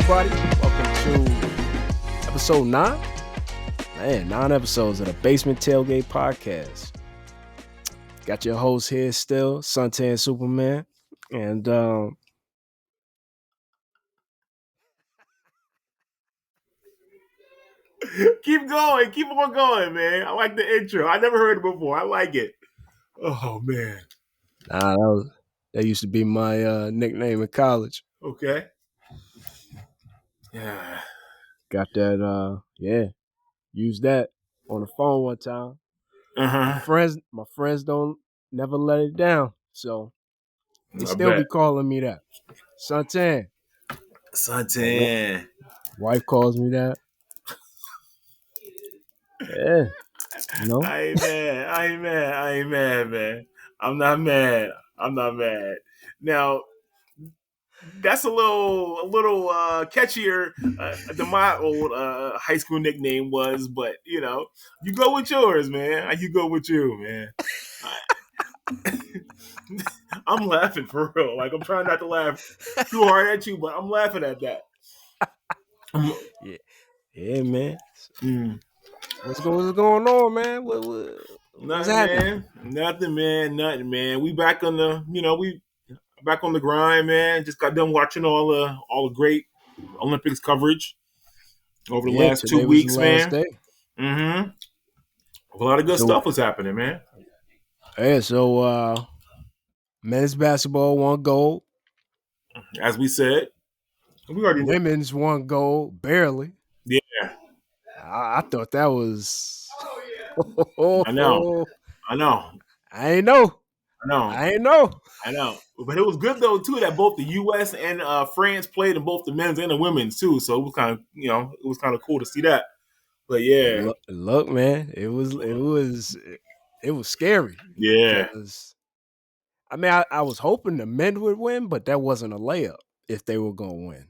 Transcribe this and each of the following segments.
everybody. Welcome to episode 9. Man, 9 episodes of the Basement Tailgate Podcast. Got your host here still, Suntan Superman. And keep going. Keep on going, man. I like the intro. I never heard it before. I like it. Oh, man. that used to be my nickname in college. Okay. Yeah. Got that, used that on the phone one time. My friends don't never let it down. So they still be calling me that. Suntan. Wife calls me that. Yeah. You know? I ain't mad, man. I'm not mad. Now, that's a little catchier than my old high school nickname was, but you go with yours, man. You go with you, man. I'm laughing for real. Like, I'm trying not to laugh too hard at you, but I'm laughing at that. Yeah, man. What's going on, man? What's happening? Nothing, man. We back on the, back on the grind, man. Just got done watching all the great Olympics coverage over the last 2 weeks, man. A lot of good stuff was happening, man. Yeah, so men's basketball won gold. As we said. Women's won gold, barely. Yeah. I thought that was... I know. I ain't know. But it was good, though, too, that both the U.S. and France played in both the men's and the women's, too. So it was kind of, cool to see that. But, yeah. Look, man, it was scary. Yeah. I mean, I was hoping the men would win, but that wasn't a layup if they were going to win.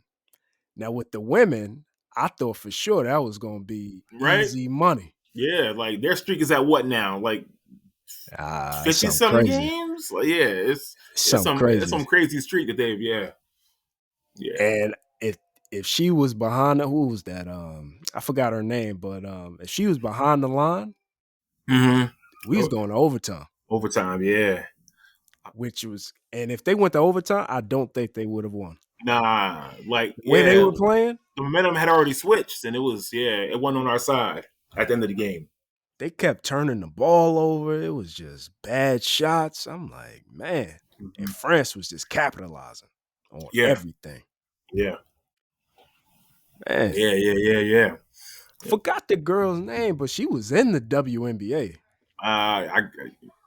Now, with the women, I thought for sure that was going to be easy money. Yeah, like their streak is at what now? Like 50-something games? Like, yeah, it's some crazy. It's some crazy streak that they've, yeah. And if she was behind, who was that? I forgot her name, but if she was behind the line, we was going to overtime. Overtime, yeah. And if they went to overtime, I don't think they would have won. Nah, like where they were playing, the momentum had already switched, and it wasn't on our side at the end of the game. They kept turning the ball over. It was just bad shots. I'm like, man. And France was just capitalizing on everything. Yeah. Man. Yeah. Forgot the girl's name, but she was in the WNBA.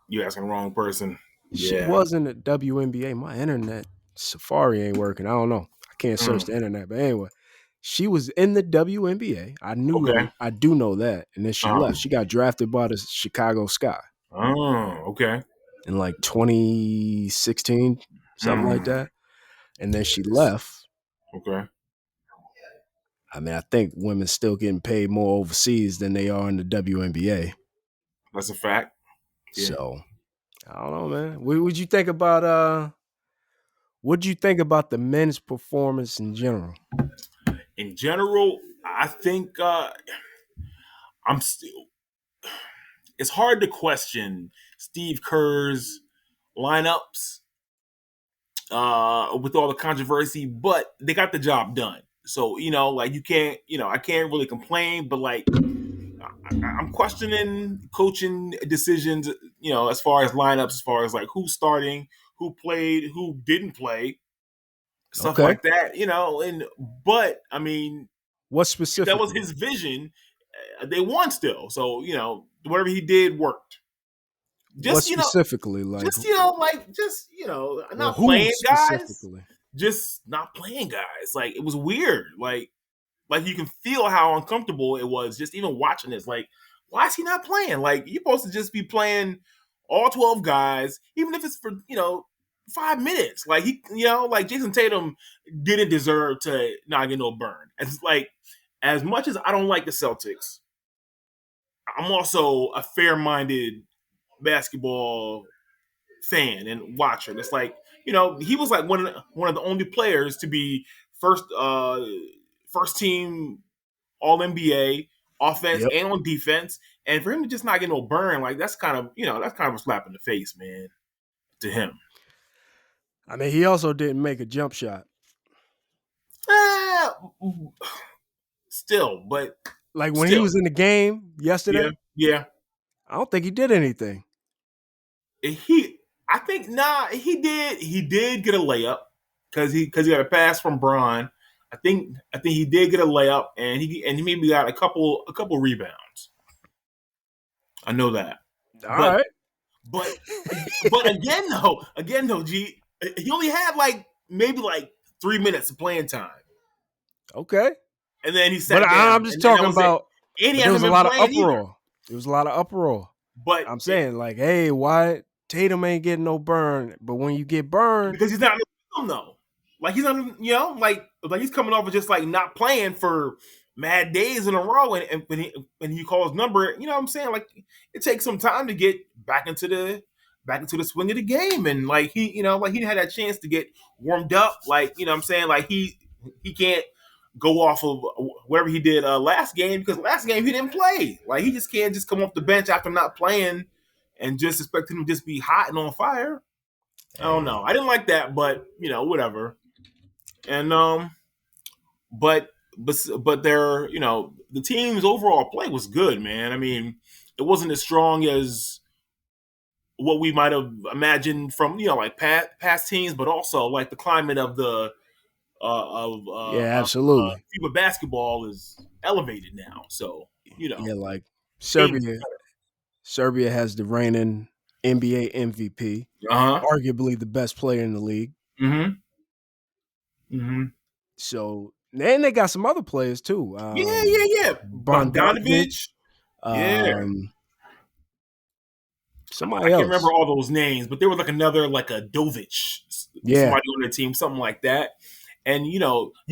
You asking the wrong person. She was in the WNBA. My internet Safari ain't working. I don't know. I can't search the internet. But anyway, she was in the WNBA. I do know that. And then she left. She got drafted by the Chicago Sky. Oh, okay. In like 2016, something like that. And then she left. Okay. I mean, I think women still getting paid more overseas than they are in the WNBA. That's a fact. Yeah. So, I don't know, man. What'd you think about the men's performance in general? In general, I think it's hard to question Steve Kerr's lineups with all the controversy, but they got the job done. So, like I can't really complain, but like I'm questioning coaching decisions, as far as lineups, as far as like who's starting, who played, who didn't play, stuff like that, but I mean, what specific? That was his vision. They won still. So, whatever he did worked. Just, what specifically? Not playing guys. Just not playing guys. Like, it was weird. Like you can feel how uncomfortable it was just even watching this. Like, why is he not playing? Like, you're supposed to just be playing all 12 guys, even if it's for, 5 minutes. Like, like Jason Tatum didn't deserve to not get no burn. It's like, as much as I don't like the Celtics, I'm also a fair-minded basketball fan and watcher. It's like, he was like one of the only players to be first first team All NBA offense Yep. and on defense, and for him to just not get no burn, like that's kind of a slap in the face, man, to him. I mean, he also didn't make a jump shot. Still, but like when he was in the game yesterday, yeah, I don't think he did anything. He did get a layup because he got a pass from Brian. I think he did get a layup, and he maybe got a couple rebounds. I know that. All right. But again though, G, he only had maybe 3 minutes of playing time. Okay. And then he sat down. I'm just talking about. There was a lot of uproar. There was a lot of uproar. But I'm saying, hey, why Tatum ain't getting no burn? But when you get burned, because he's not in the film, though. He's not, like he's coming off of just not playing for mad days in a row, and when he calls number, you know what I'm saying? It takes some time to get back into the swing of the game, and he didn't have that chance to get warmed up, you know what I'm saying? He can't go off of whatever he did last game, because last game he didn't play. He just can't just come off the bench after not playing and just expect him to just be hot and on fire. I don't know. I didn't like that, but whatever. And but their the team's overall play was good, man. I mean, it wasn't as strong as what we might have imagined from past teams, but also the climate of the absolutely. FIBA basketball is elevated now, so Serbia has the reigning NBA MVP, arguably the best player in the league. So then they got some other players too. Bogdanovic. Somebody I else. can't remember all those names, but there was another a Dovic, somebody on their team, something like that. And you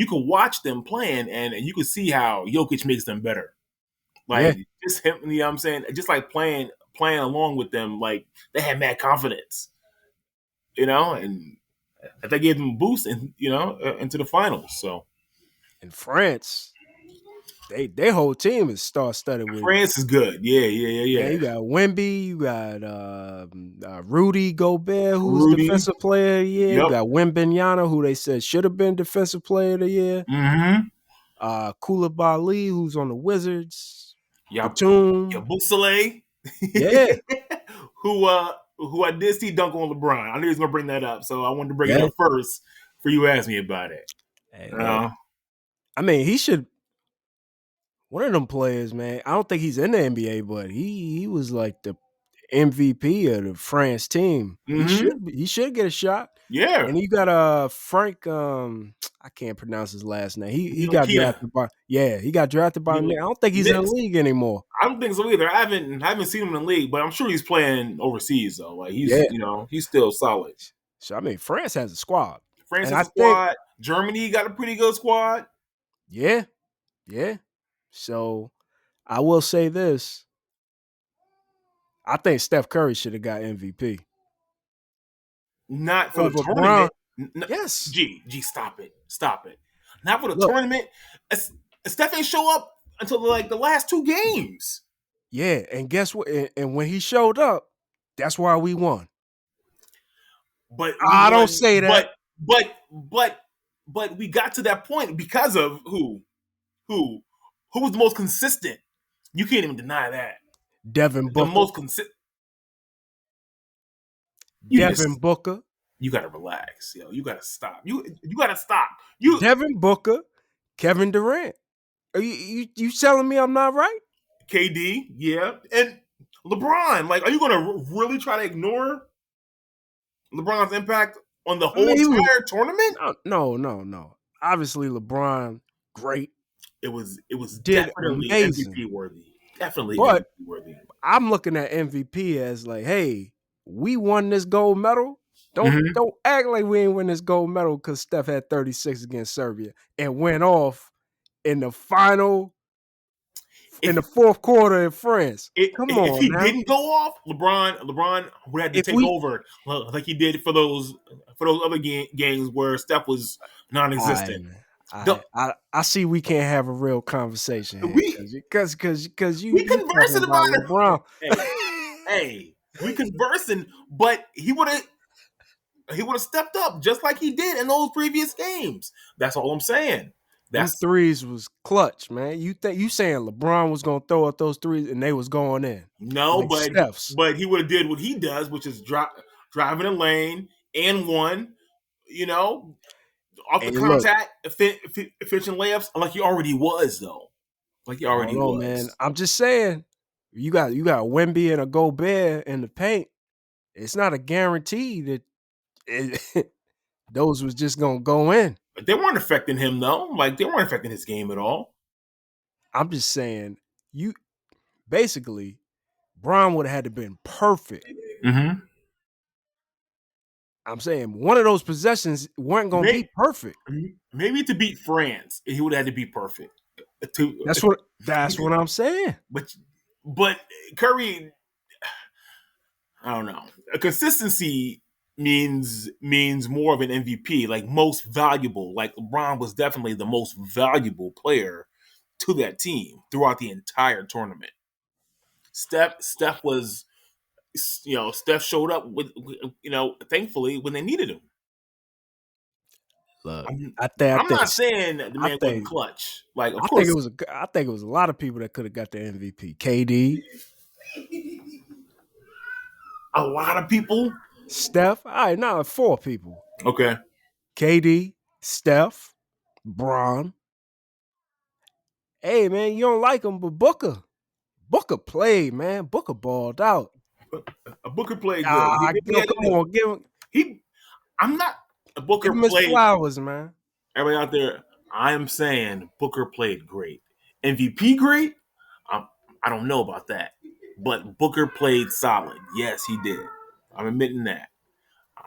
could watch them playing, and you could see how Jokic makes them better. Just him, you know what I'm saying? Just playing along with them, they had mad confidence, and they gave them a boost, into the finals. So in France, their whole team is star-studded with. France is good, yeah. You got Wemby, you got Rudy Gobert, who's defensive player of the year. Yep. You got Wembanyama, who they said should have been defensive player of the year. Koulibaly, who's on the Wizards. Batum. Yabusele. Yeah. who I did see dunk on LeBron. I knew he was gonna bring that up, so I wanted to bring it up first for you to ask me about it. I mean, he should. One of them players, man. I don't think he's in the NBA, but he was the MVP of the France team. He should get a shot. Yeah. And you got Frank. I can't pronounce his last name. He got drafted by. Yeah, he got drafted by. I don't think he's in the league anymore. I don't think so either. I haven't seen him in the league, but I'm sure he's playing overseas though. He's still solid. So I mean, France has a squad. France has a squad. Germany got a pretty good squad. Yeah. So I will say this. I think Steph Curry should have got MVP. Not for the tournament. Yes. G, stop it. Not for the tournament. Steph ain't show up until the last two games. Yeah, and guess what? And when he showed up, that's why we won. But I don't say that. But we got to that point because of who was the most consistent. You can't even deny that. Devin Booker. The most consistent. Booker. You gotta relax, yo. You gotta stop. You gotta stop. Devin Booker, Kevin Durant. Are you telling me I'm not right? KD, yeah, and LeBron. Are you gonna really try to ignore LeBron's impact on the whole entire tournament? No. Obviously, LeBron, great. It was definitely amazing. MVP worthy. Definitely but MVP worthy. I'm looking at MVP as hey, we won this gold medal. Don't act like we ain't win this gold medal because Steph had 36 against Serbia and went off in the final in the fourth quarter in France. Come on, if he man. didn't go off, LeBron would have to take over like he did for those other games where Steph was non-existent. I see we can't have a real conversation here because you talking conversing about about LeBron. it. Hey, we conversing, but he would have stepped up just like he did in those previous games. That's all I'm saying. Them threes was clutch, man. You saying LeBron was gonna throw up those threes and they was going in? No, like Steph's. but he would have did what he does, which is driving a lane and one. Off the contact, finishing layups, like he already was though. Like he already was. Man. I'm just saying, you got Wemby and a Gobert in the paint. It's not a guarantee that those was just gonna go in. They weren't affecting him though. Like they weren't affecting his game at all. I'm just saying, you basically, Bron would have had to been perfect. Mm-hmm. I'm saying one of those possessions weren't going to be perfect. Maybe to beat France, he would have had to be perfect. That's what I'm saying. But Curry, I don't know. Consistency means more of an MVP, like most valuable. Like LeBron was definitely the most valuable player to that team throughout the entire tournament. Steph was, Steph showed up with, thankfully when they needed him. Look, I'm not saying the man wasn't clutch. Like, of course, I think it was a lot of people that could have got the MVP. KD, a lot of people. Steph, all right, now 4 people. Okay, KD, Steph, Bron. Hey man, you don't like him, but Booker played, man. Booker balled out. Booker played good. Come on, give him. I'm not. Booker give him his flowers, man. Everybody out there, I am saying Booker played great. MVP great? I don't know about that, but Booker played solid. Yes, he did. I'm admitting that.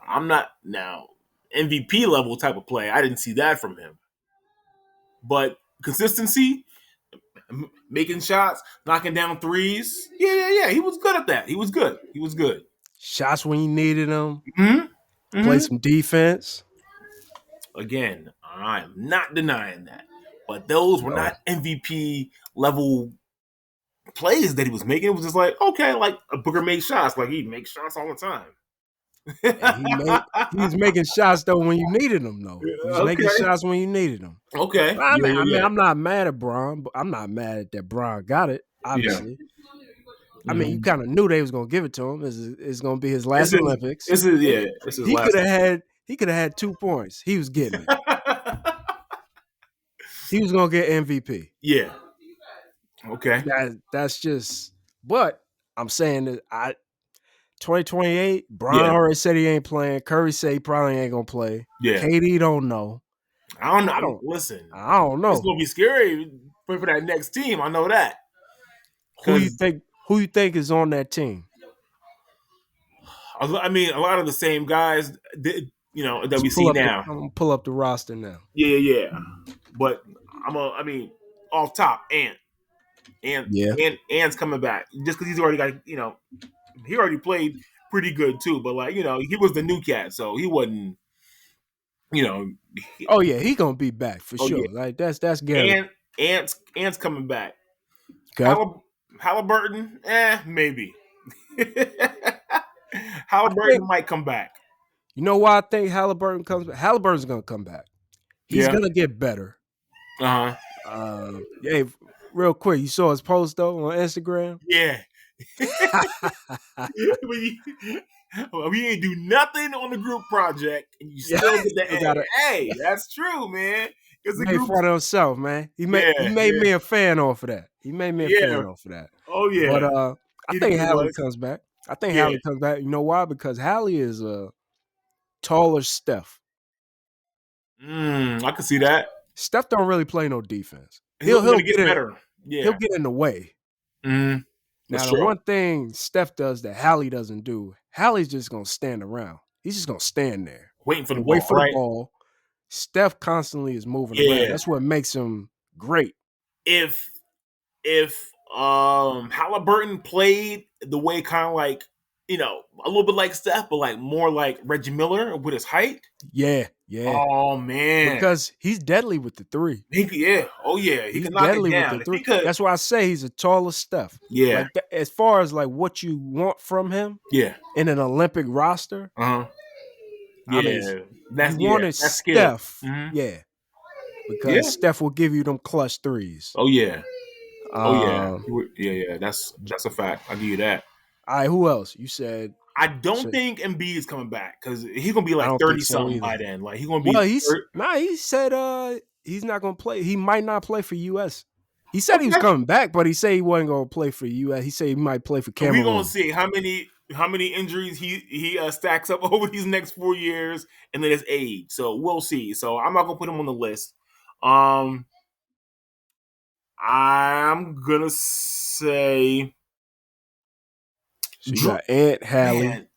I'm not now MVP level type of play. I didn't see that from him, but consistency, making shots, knocking down threes. Yeah. He was good at that. He was good. Shots when you needed them. Mm-hmm. Play some defense. Again, I'm not denying that, but those were not MVP level plays that he was making. It was just like, okay, like Booker made shots. Like he makes shots all the time. He was making shots though when you needed them. Though he was making shots when you needed them. Okay, I mean, I'm not mad at Bron, but I'm not mad at that Bron got it. Obviously, I mean, you kind of knew they was gonna give it to him. It's gonna be his last Olympics. He could have had 2 points. He was getting it. He was gonna get MVP. Yeah. Okay. That's just. But I'm saying that 2028. Bron already said he ain't playing. Curry said he probably ain't gonna play. Yeah. KD don't know. I don't know. Listen. I don't know. It's gonna be scary for that next team. I know that. Who you think is on that team? I mean, a lot of the same guys that we see now. I'm gonna pull up the roster now. Yeah. But off top, Ant's coming back just because he's already got, he already played pretty good too. But like, he was the new cat, so he wasn't, he gonna be back for sure. Yeah. Like that's guaranteed. Ant's coming back. Okay. Halliburton, maybe. Halliburton might come back. You know why I think Halliburton comes back? Halliburton's gonna come back. He's gonna get better. Yeah, real quick, you saw his post though on Instagram? Yeah. We ain't do nothing on the group project, and you still get the hey, that's true, man. He made fun of himself, man. He made me a fan off of that. He made me a fan off of that. Oh yeah. But I think Hallie comes back. Hallie comes back. You know why? Because Hallie is a taller Steph. I can see that. Steph don't really play no defense. He'll get better. Yeah. He'll get in the way. Now, the one thing Steph does that Hallie doesn't do, Hallie's just going to stand around. He's just going to stand there. Waiting for the ball. Steph constantly is moving around. That's what makes him great. If Halliburton played the way kind of like, a little bit like Steph, but like more like Reggie Miller with his height. Yeah. Oh man, because he's deadly with the three. he can knock it Deadly with down the if three. he could. That's why I say he's a taller Steph. Yeah, like as far as like what you want from him. Yeah, in an Olympic roster. Yeah, I mean, that's you wanted that's Steph. Mm-hmm. Yeah, because Steph will give you them clutch threes. Oh yeah. Yeah. That's a fact. I'll give you that. All right, who else? You said I don't think Embiid is coming back because he's gonna be like 30 something by then. Like he's gonna be. Well, he said he's not gonna play. He might not play for US. He said he was coming back, but he said he wasn't gonna play for US. He said he might play for Cameroon. We're gonna see how many injuries he stacks up over these next 4 years, and then his age. So we'll see. So I'm not gonna put him on the list. I'm gonna say. So you got Ant, Hallie. Man.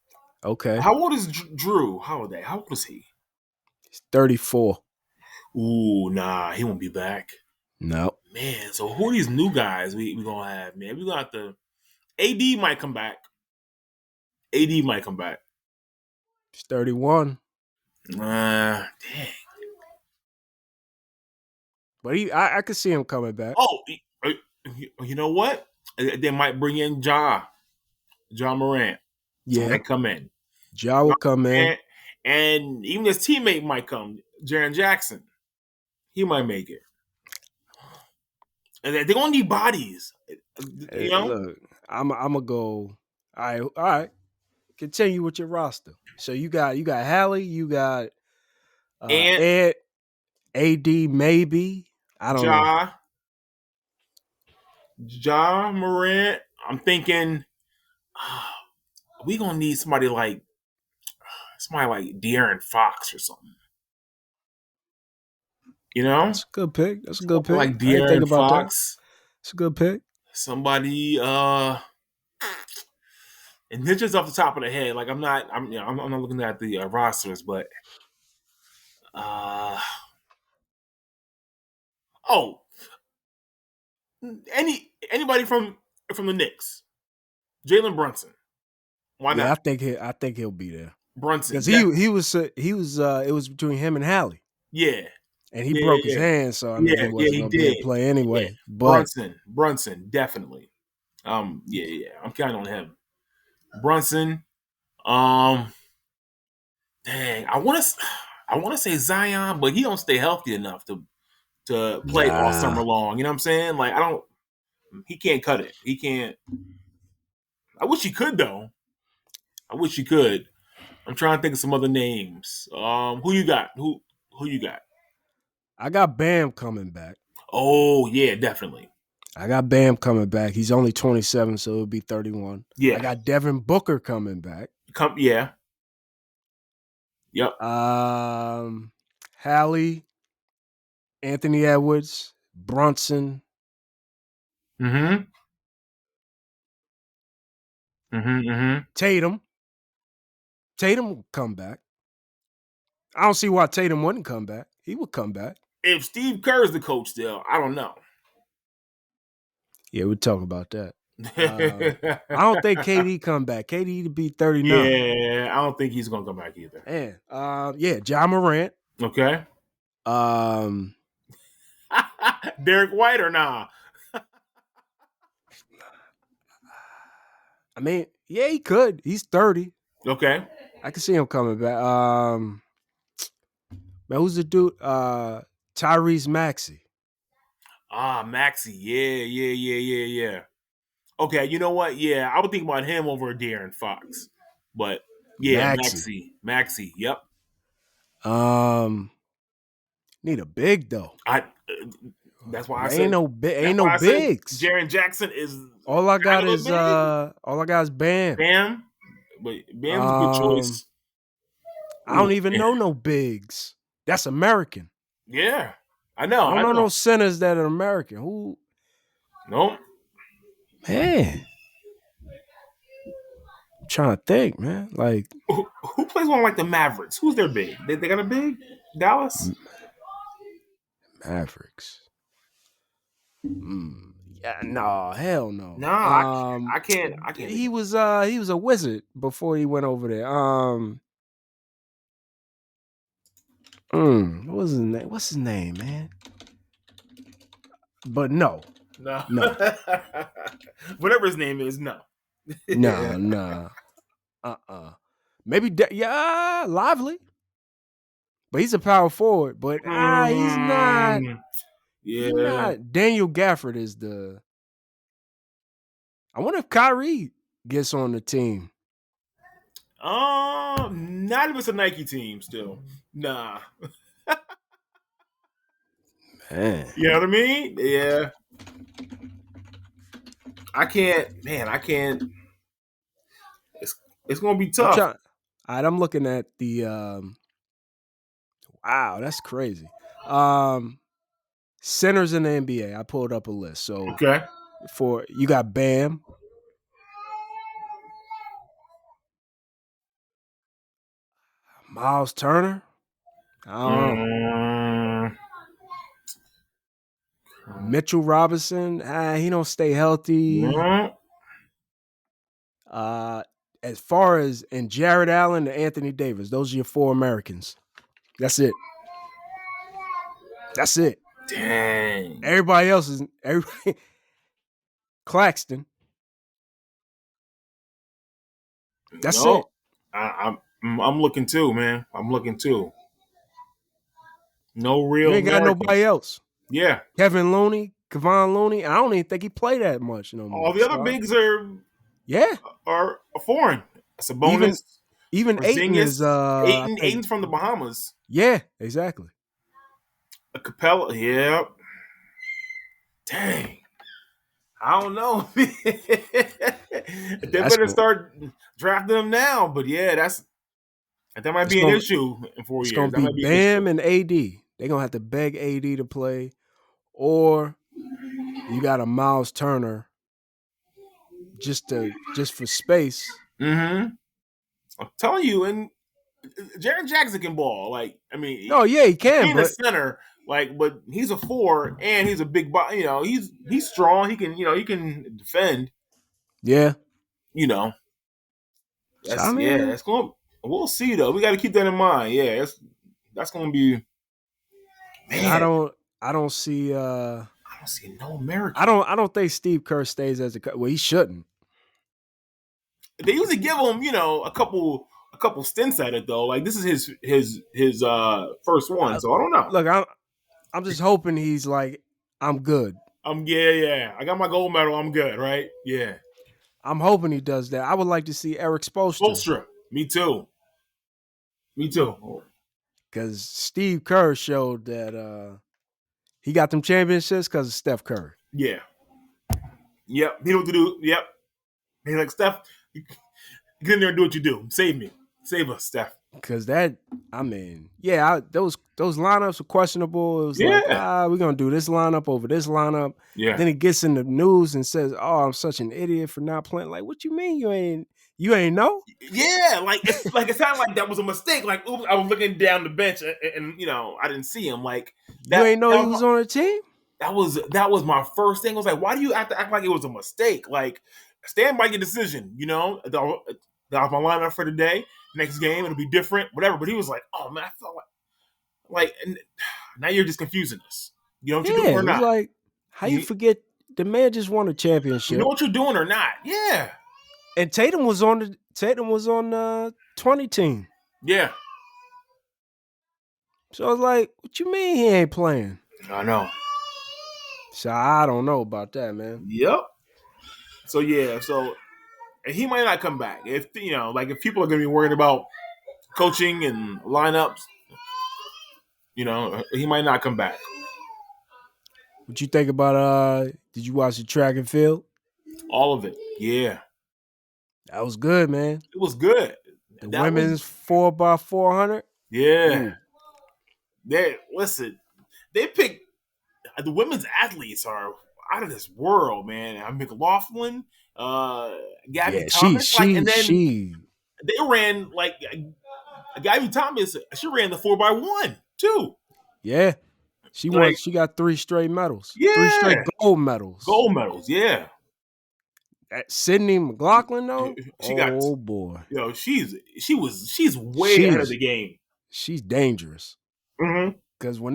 Okay. How old is Drew? How old is he? He's 34. Ooh, nah, he won't be back. No. Man, so who are these new guys we gonna have, man? We got the AD might come back. AD might come back. He's 31. Dang. But I could see him coming back. Oh, you know what? They might bring in Ja Morant. Yeah. Might come in. Ja will come in. And even his teammate might come, Jaren Jackson. He might make it. And they're going to need bodies. You know? Look, I'm going to go. All right. Continue with your roster. So you got Hallie, you got Ed, AD maybe. I don't know. Ja Morant. I'm thinking we gonna need somebody like De'Aaron Fox or something. You know? That's a good pick. Like De'Aaron Fox. It's a good pick. Somebody and this just off the top of the head. Like I'm not looking at the rosters, but anybody from the Knicks, Jalen Brunson. Why not? I think he'll be there. Brunson, because he was it was between him and Hallie. Yeah, and he broke his hand, so I mean he wasn't gonna be able to play anyway. Yeah. But Brunson, definitely. I'm counting on him. Brunson. Dang, I want to say Zion, but he don't stay healthy enough to play all summer long. You know what I'm saying? Like he can't cut it. He can't. I wish he could though. I'm trying to think of some other names. Who you got? Who you got? I got Bam coming back. Oh yeah, definitely. I got Bam coming back. He's only 27, so it'll be 31. Yeah. I got Devin Booker coming back. Yeah. Yep. Hallie, Anthony Edwards, Brunson. Mm-hmm. Tatum will come back. I don't see why Tatum wouldn't come back. He would come back. If Steve Kerr is the coach still, I don't know. Yeah, we'll talk about that. I don't think KD come back. KD to be 39. Yeah, I don't think he's gonna come back either. And Ja Morant. Okay. Derek White or nah? I mean, yeah, he could. He's 30. Okay. I can see him coming back. Man, who's the dude? Tyrese Maxey. Maxey. Yeah. Okay, you know what? Yeah, I would think about him over De'Aaron Fox. But yeah, Maxey. Yep. Need a big though. That's why I said ain't no bigs. Jaren Jackson is all I got is Bam. But Bam's a good choice. I don't even know no bigs. That's American. Yeah, I know. I don't know no centers that are American. Who? Nope. Man, I'm trying to think, man. Like who plays on like the Mavericks? Who's their big? They got a big Dallas Mavericks. Yeah, no, hell no. No, I can't. He was a wizard before he went over there. What was his name? What's his name, man? But no. Whatever his name is, no. No. Maybe Lively. But he's a power forward. But he's not. Yeah. He's not. Daniel Gafford is the. I wonder if Kyrie gets on the team. Not if it's a Nike team still. Nah. Man. You know what I mean? Yeah. I can't. It's gonna be tough. All right, I'm looking at the wow, that's crazy. Centers in the NBA. I pulled up a list. So okay. For you got Bam. Miles Turner. I don't know. Mitchell Robinson. He don't stay healthy. As far as Jared Allen and Anthony Davis, those are your 4 Americans. That's it. Dang. Everybody else is Claxton. That's it. I'm looking too, man. I'm looking too. No real. You ain't got nobody else. Yeah. Kevin Looney, Kevon Looney. I don't even think he played that much no more. All the other bigs are foreign. It's a bonus. Even Ayton is Ayton's from the Bahamas. Yeah, exactly. A Capella, yeah. Dang. I don't know. They better start drafting them now. But yeah, that might be an issue in 4 years. It's gonna be Bam and AD. They're gonna have to beg AD to play, or you got a Miles Turner just for space. Mm-hmm. I'm telling you, and Jaren Jackson can ball. Like, I mean, he can. He's a center, but he's a 4 and he's a big body. You know, he's strong. He can defend. Yeah. You know. That's going. We'll see though. We got to keep that in mind. Yeah, that's going to be. Man, I don't see no American. I don't think Steve Kerr stays as he shouldn't. They usually give him, a couple stints at it though. Like this is his first one, so I don't know. Look, I'm just hoping he's like, I'm good. Yeah. I got my gold medal. I'm good, right? Yeah. I'm hoping he does that. I would like to see Eric Spoelstra. Me too. Because Steve Kerr showed that he got them championships because of Steph Curry. Yeah. Yep. He knew what to do. Yep. He's like, Steph, get in there and do what you do. Save me. Save us, Steph. Because those lineups were questionable. It was like, we're going to do this lineup over this lineup. Yeah. Then he gets in the news and says, I'm such an idiot for not playing. Like, what you mean you ain't know? Yeah, it sounded like that was a mistake. Like, oops, I was looking down the bench and I didn't see him. Like, you ain't know he was on the team? That was my first thing. I was like, why do you have to act like it was a mistake? Like, stand by your decision, That was my lineup for today. Next game, it'll be different, whatever. But he was like, oh, man, I felt like now you're just confusing us. You know what you're doing or not? Like, how you forget the man just won a championship? You know what you're doing or not? Yeah. And Tatum was on the 20 team. Yeah. So I was like, what you mean he ain't playing? I know. So I don't know about that, man. Yep. So and he might not come back. If if people are gonna be worried about coaching and lineups, he might not come back. What you think about did you watch the track and field? All of it. Yeah. That was good, man. It was good. The women's 4x400. Yeah. They picked the women's athletes are out of this world, man. McLaughlin, Gabby Thomas, they ran Gabby Thomas. She ran the 4x1 too. Yeah. She won. Like, She got 3 straight medals. 3 straight yeah, gold medals. gold medals. Yeah. Sydney McLaughlin though. She got. Oh boy, She's way ahead of she's the game. she's dangerous. Mm-hmm. Because when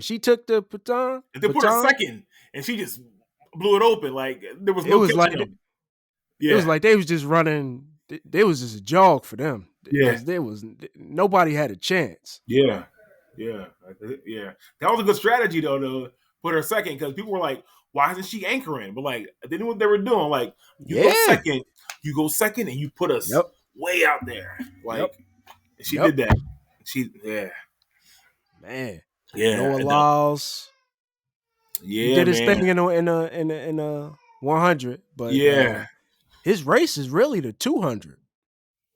she took the baton, They put her second, and she just blew it open. Like there was no catching them. It was like they was just running. They was just a jog for them. Yeah, because nobody had a chance. Yeah. That was a good strategy though to put her second, because people were like, "Why isn't she anchoring?" But like they knew what they were doing. Like you go second, and you put us way out there. Like she did that. Man. Yeah. Noah Lyles. Yeah, he did his thing in a 100, but his race is really the 200.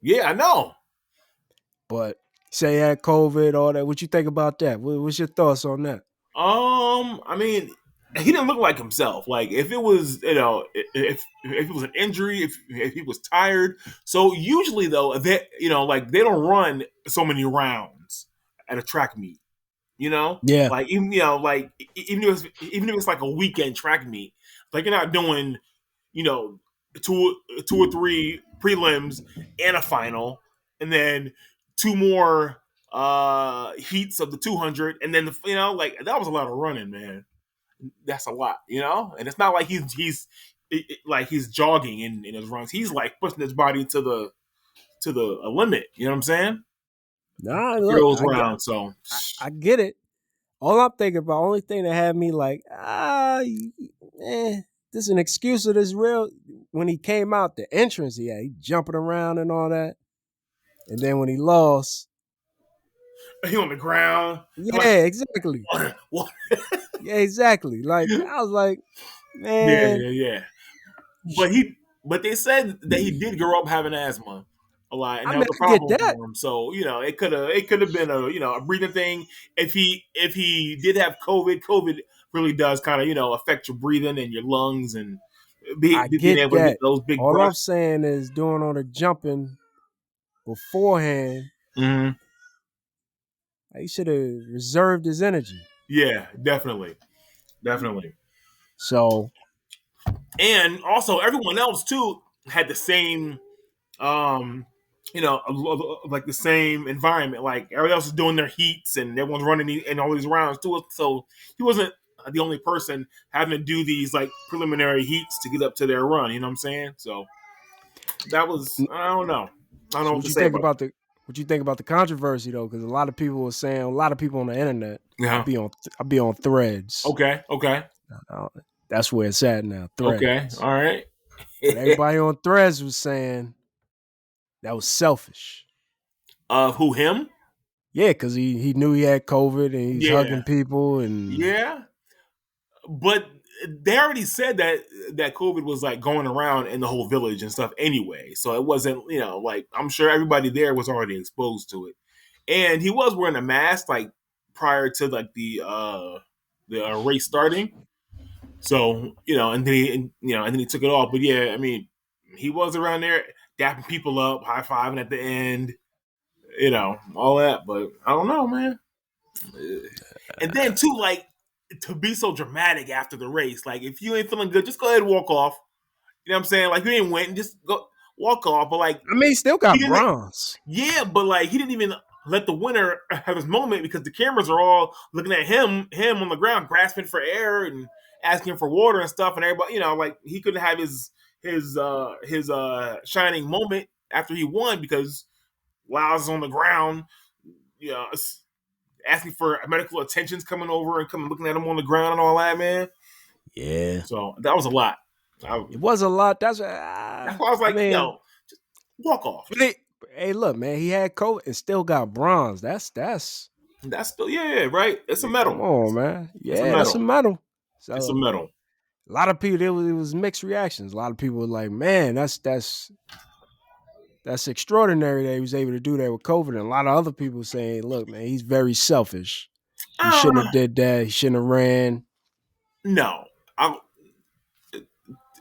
Yeah, I know. But say he had COVID, all that. What you think about that? What's your thoughts on that? I mean, he didn't look like himself. Like if it was, if it was an injury, if he was tired. So usually though, like they don't run so many rounds at a track meet. Yeah. Like even even if it's like a weekend track meet, like you're not doing, two or three prelims and a final, and then 2 more heats of the 200, and then like that was a lot of running, man. That's a lot, and it's not like he's like he's jogging in his runs. He's like pushing his body to the limit. You know what I'm saying? Nah, look, those rounds. So I get it. All I'm thinking about, only thing that had me like, this is an excuse of this real. When he came out, the entrance, he jumping around and all that, and then when he lost, he on the ground. Yeah, exactly. What? Yeah, exactly. Like I was like, man. Yeah. But they said that he did grow up having asthma a lot, and that was a problem for him. So it could have been a breathing thing. If he did have COVID really does kind of affect your breathing and your lungs and being able to get those big. All I'm saying is doing all the jumping beforehand. Mm-hmm. He should have reserved his energy. Yeah, definitely. So, and also everyone else too had the same, like the same environment. Like everyone else is doing their heats, and everyone's running in all these rounds too. So he wasn't the only person having to do these like preliminary heats to get up to their run. You know what I'm saying? So that was, I don't know what to say about it. What you think about the controversy though? Because a lot of people were saying, a lot of people on the internet. Yeah. I'll be on Threads. Okay. That's where it's at now. Threads. Okay. All right. Everybody on Threads was saying that was selfish. Who, him? Yeah, because he knew he had COVID and he's hugging people and but they already said that COVID was like going around in the whole village and stuff anyway. So it wasn't, like I'm sure everybody there was already exposed to it. And he was wearing a mask like prior to like the race starting. So, and then he took it off. But yeah, I mean, he was around there dapping people up, high-fiving at the end, all that. But I don't know, man. And then too, like, to be so dramatic after the race, like if you ain't feeling good, just go ahead and walk off. You know what I'm saying? Like you ain't win, just go walk off. But like, I mean, he still got bronze. Yeah, but like he didn't even let the winner have his moment because the cameras are all looking at him on the ground, grasping for air and asking for water and stuff, and everybody, like he couldn't have his shining moment after he won because Lyles on the ground, asking for medical attention's coming over and coming looking at him on the ground and all that, man. Yeah. So that was a lot. It was a lot. That's why I was like, just walk off. Hey, look, man, he had COVID and still got bronze. That's still right. It's a medal. Come on, man. Yeah, that's a medal. So, it's a medal. A lot of people, it was mixed reactions. A lot of people were like, man, that's extraordinary that he was able to do that with COVID. And a lot of other people saying, look, man, he's very selfish. He shouldn't have did that. He shouldn't have ran. No. I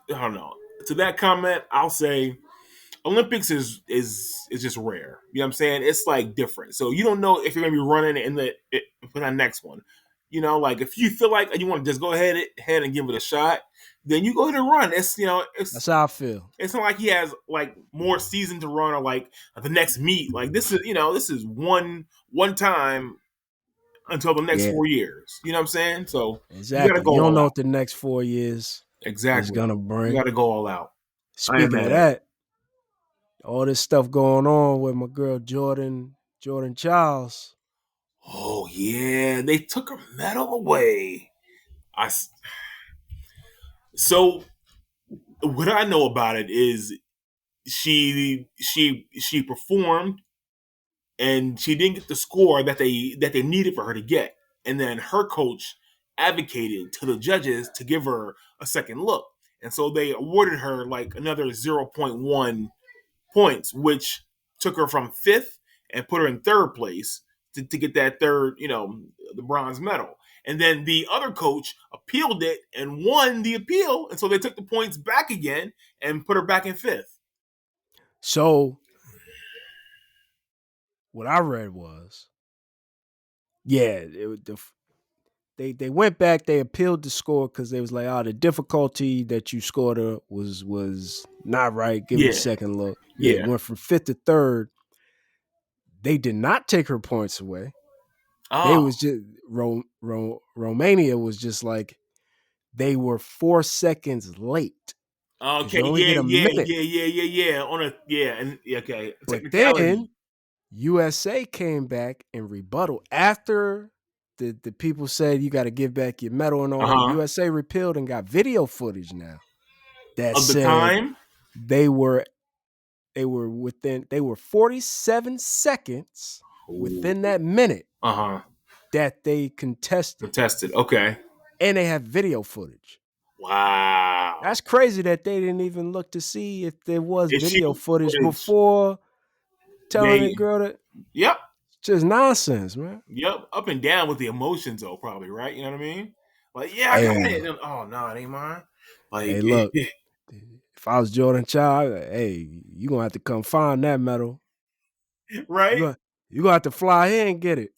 don't know. To that comment, I'll say Olympics is just rare. You know what I'm saying? It's like different. So you don't know if you're going to be running for that next one. You know, like if you feel like you want to just go ahead and give it a shot, then you go ahead and run. It's That's how I feel. It's not like he has like more season to run or like the next meet. Like this is one time until the next 4 years. You know what I'm saying? So exactly. You gotta go. You don't know what the next 4 years is gonna bring. You gotta go all out. Speaking of that, all this stuff going on with my girl Jordan Charles. Oh yeah, they took her medal away. So what I know about it is she performed and she didn't get the score that they needed for her to get. And then her coach advocated to the judges to give her a second look. And so they awarded her like another 0.1 points, which took her from 5th and put her in 3rd place to get that third, the bronze medal. And then the other coach appealed it and won the appeal. And so they took the points back again and put her back in 5th. So what I read was, they went back, they appealed the score because they was like, the difficulty that you scored was not right. Give it a second look. It went from 5th to 3rd. They did not take her points away. They was just Romania was just like they were 4 seconds late. Okay, yeah. Okay. But then USA came back and rebutted after the people said you got to give back your medal and all that. USA repealed and got video footage now that of the time they were 47 seconds within that minute that they contested. Okay. And they have video footage. Wow. That's crazy that they didn't even look to see if there was video footage before telling the girl that. Yep. Just nonsense, man. Yep. Up and down with the emotions, though, probably, right? You know what I mean? Like, I got it. Oh, no, it ain't mine. Like, hey, look. If I was Jordan Child, you going to have to come find that medal. Right? You're going to have to fly here and get it.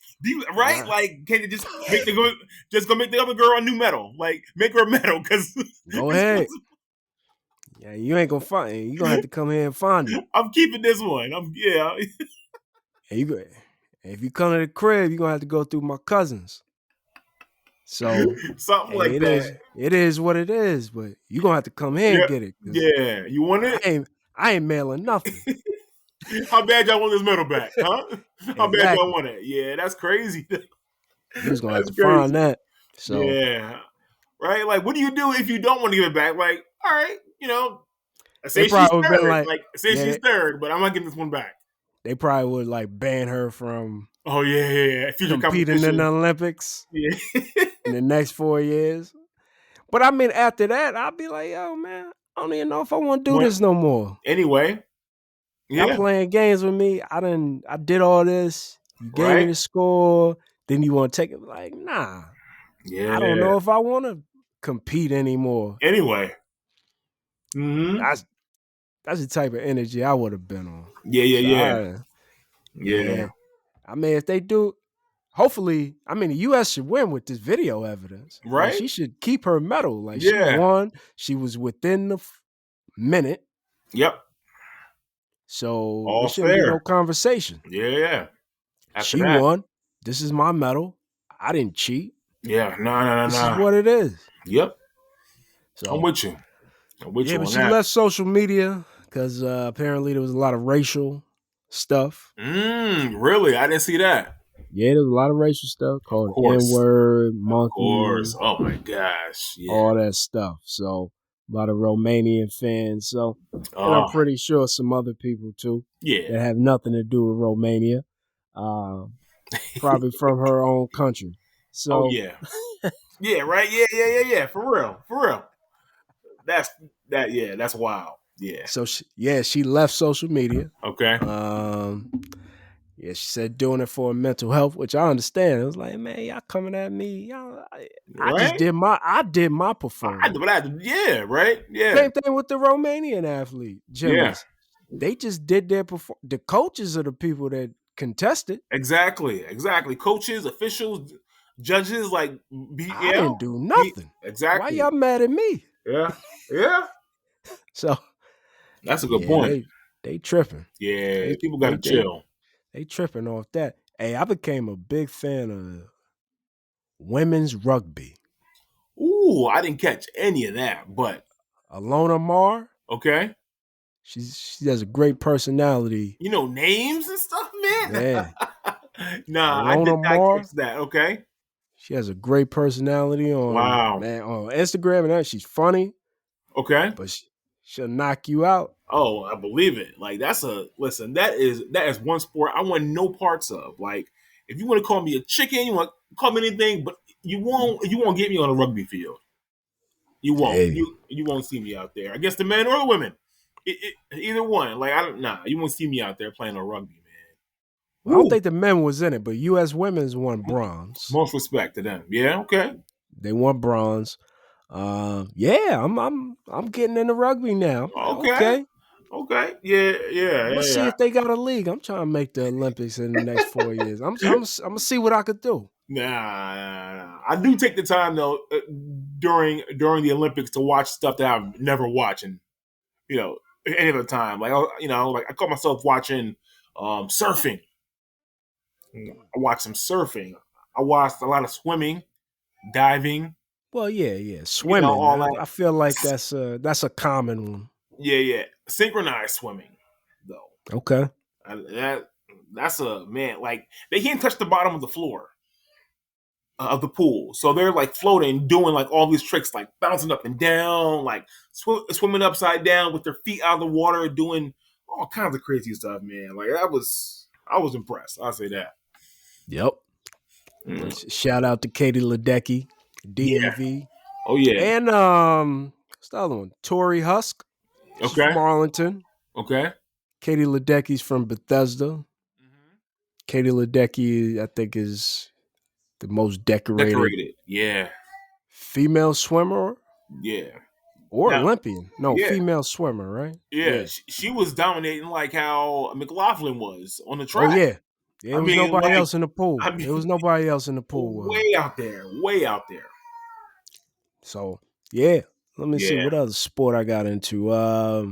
Right? Like, can you just go make the other girl a new medal? Like, make her a medal, because... Go ahead. Yeah, you ain't going to find it. You're going to have to come here and find it. I'm keeping this one. And if you come to the crib, you're going to have to go through my cousins. So something like that. It is what it is, but you're going to have to come here and get it. Yeah. You want it? I ain't mailing nothing. How bad y'all want this medal back, huh? How bad y'all want it? Yeah, that's crazy. You're just going to have to find that. So yeah. Right? Like, what do you do if you don't want to give it back? Like, all right, say she's third. She's third, but I'm not getting this one back. They probably would like ban her from competing in the Olympics in the next 4 years. But I mean, after that, I'll be like, yo, man, I don't even know if I want to do this no more. Anyway. Y'all playing games with me. I did all this. You gave me the score. Then you want to take it? Like, nah. Yeah. I don't know if I want to compete anymore. Anyway. Mm-hmm. That's the type of energy I would have been on. Yeah. I mean, if they do, hopefully, the U.S. should win with this video evidence. Right? Like, she should keep her medal. Like, she won. She was within the minute. Yep. So there shouldn't be no conversation. Yeah. She won. This is my medal. I didn't cheat. Yeah. No. This is what it is. Yep. So I'm with you. But she left social media because apparently there was a lot of racial stuff. Really? I didn't see that. Yeah, there's a lot of racial stuff called N-word, monkey. Of course. Oh, my gosh. Yeah. All that stuff. So a lot of Romanian fans. So and I'm pretty sure some other people, too, that have nothing to do with Romania. Probably from her own country. So, yeah, right. Yeah. For real. That's wild. Yeah. So she left social media. Okay. She said doing it for mental health, which I understand. It was like, man, y'all coming at me. I just did my performance. Yeah, right. Yeah. Same thing with the Romanian athlete, gymnast. Yeah. They just did their performance. The coaches are the people that contested. Exactly. Coaches, officials, judges like I didn't do nothing. Exactly. Why y'all mad at me? Yeah. So that's a good point. They tripping. Yeah, people got to chill. They tripping off that. Hey, I became a big fan of women's rugby. Ooh, I didn't catch any of that, but Alona Mar. Okay. She has a great personality. You know names and stuff, man. Yeah. Nah, Alona I did not Mar, catch that. Okay. She has a great personality on Instagram and that. She's funny. Okay. But she'll knock you out. Oh, I believe it. Like that is one sport I want no parts of. Like if you want to call me a chicken, you want to call me anything, but you won't get me on a rugby field. You won't. Hey. You won't see me out there against the men or the women. Either one. Like you won't see me out there playing a rugby, man. I don't think the men was in it, but U.S. women's won bronze. Most respect to them. Yeah, okay. They won bronze. I'm getting into rugby now. Okay. Yeah. Let's see if they got a league. I'm trying to make the Olympics in the next 4 years. I'm gonna see what I could do. Nah. I do take the time though during the Olympics to watch stuff that I've never watched, and any other time. Like I caught myself watching surfing. I watched some surfing. I watched a lot of swimming, diving. Well, yeah, swimming. I feel like that's a common one. Yeah, synchronized swimming, though. Okay, that's a man. Like they can't touch the bottom of the floor of the pool, so they're like floating, doing like all these tricks, like bouncing up and down, like swimming upside down with their feet out of the water, doing all kinds of crazy stuff, man. Like I was impressed. I'll say that. Yep. Shout out to Katie Ledecky, DMV. Yeah. Oh yeah. And what's the other one? Tori Husk. She's from Arlington. Okay. Katie Ledecky's from Bethesda. Mm-hmm. Katie Ledecky, I think, is the most decorated. Yeah. Female swimmer. Yeah. Or Olympian. No, female swimmer, right? Yeah. She was dominating like how McLaughlin was on the track. Oh, yeah. There was nobody else in the pool. There was nobody else in the pool. Way out there. So, yeah. Let me see what other sport I got into. I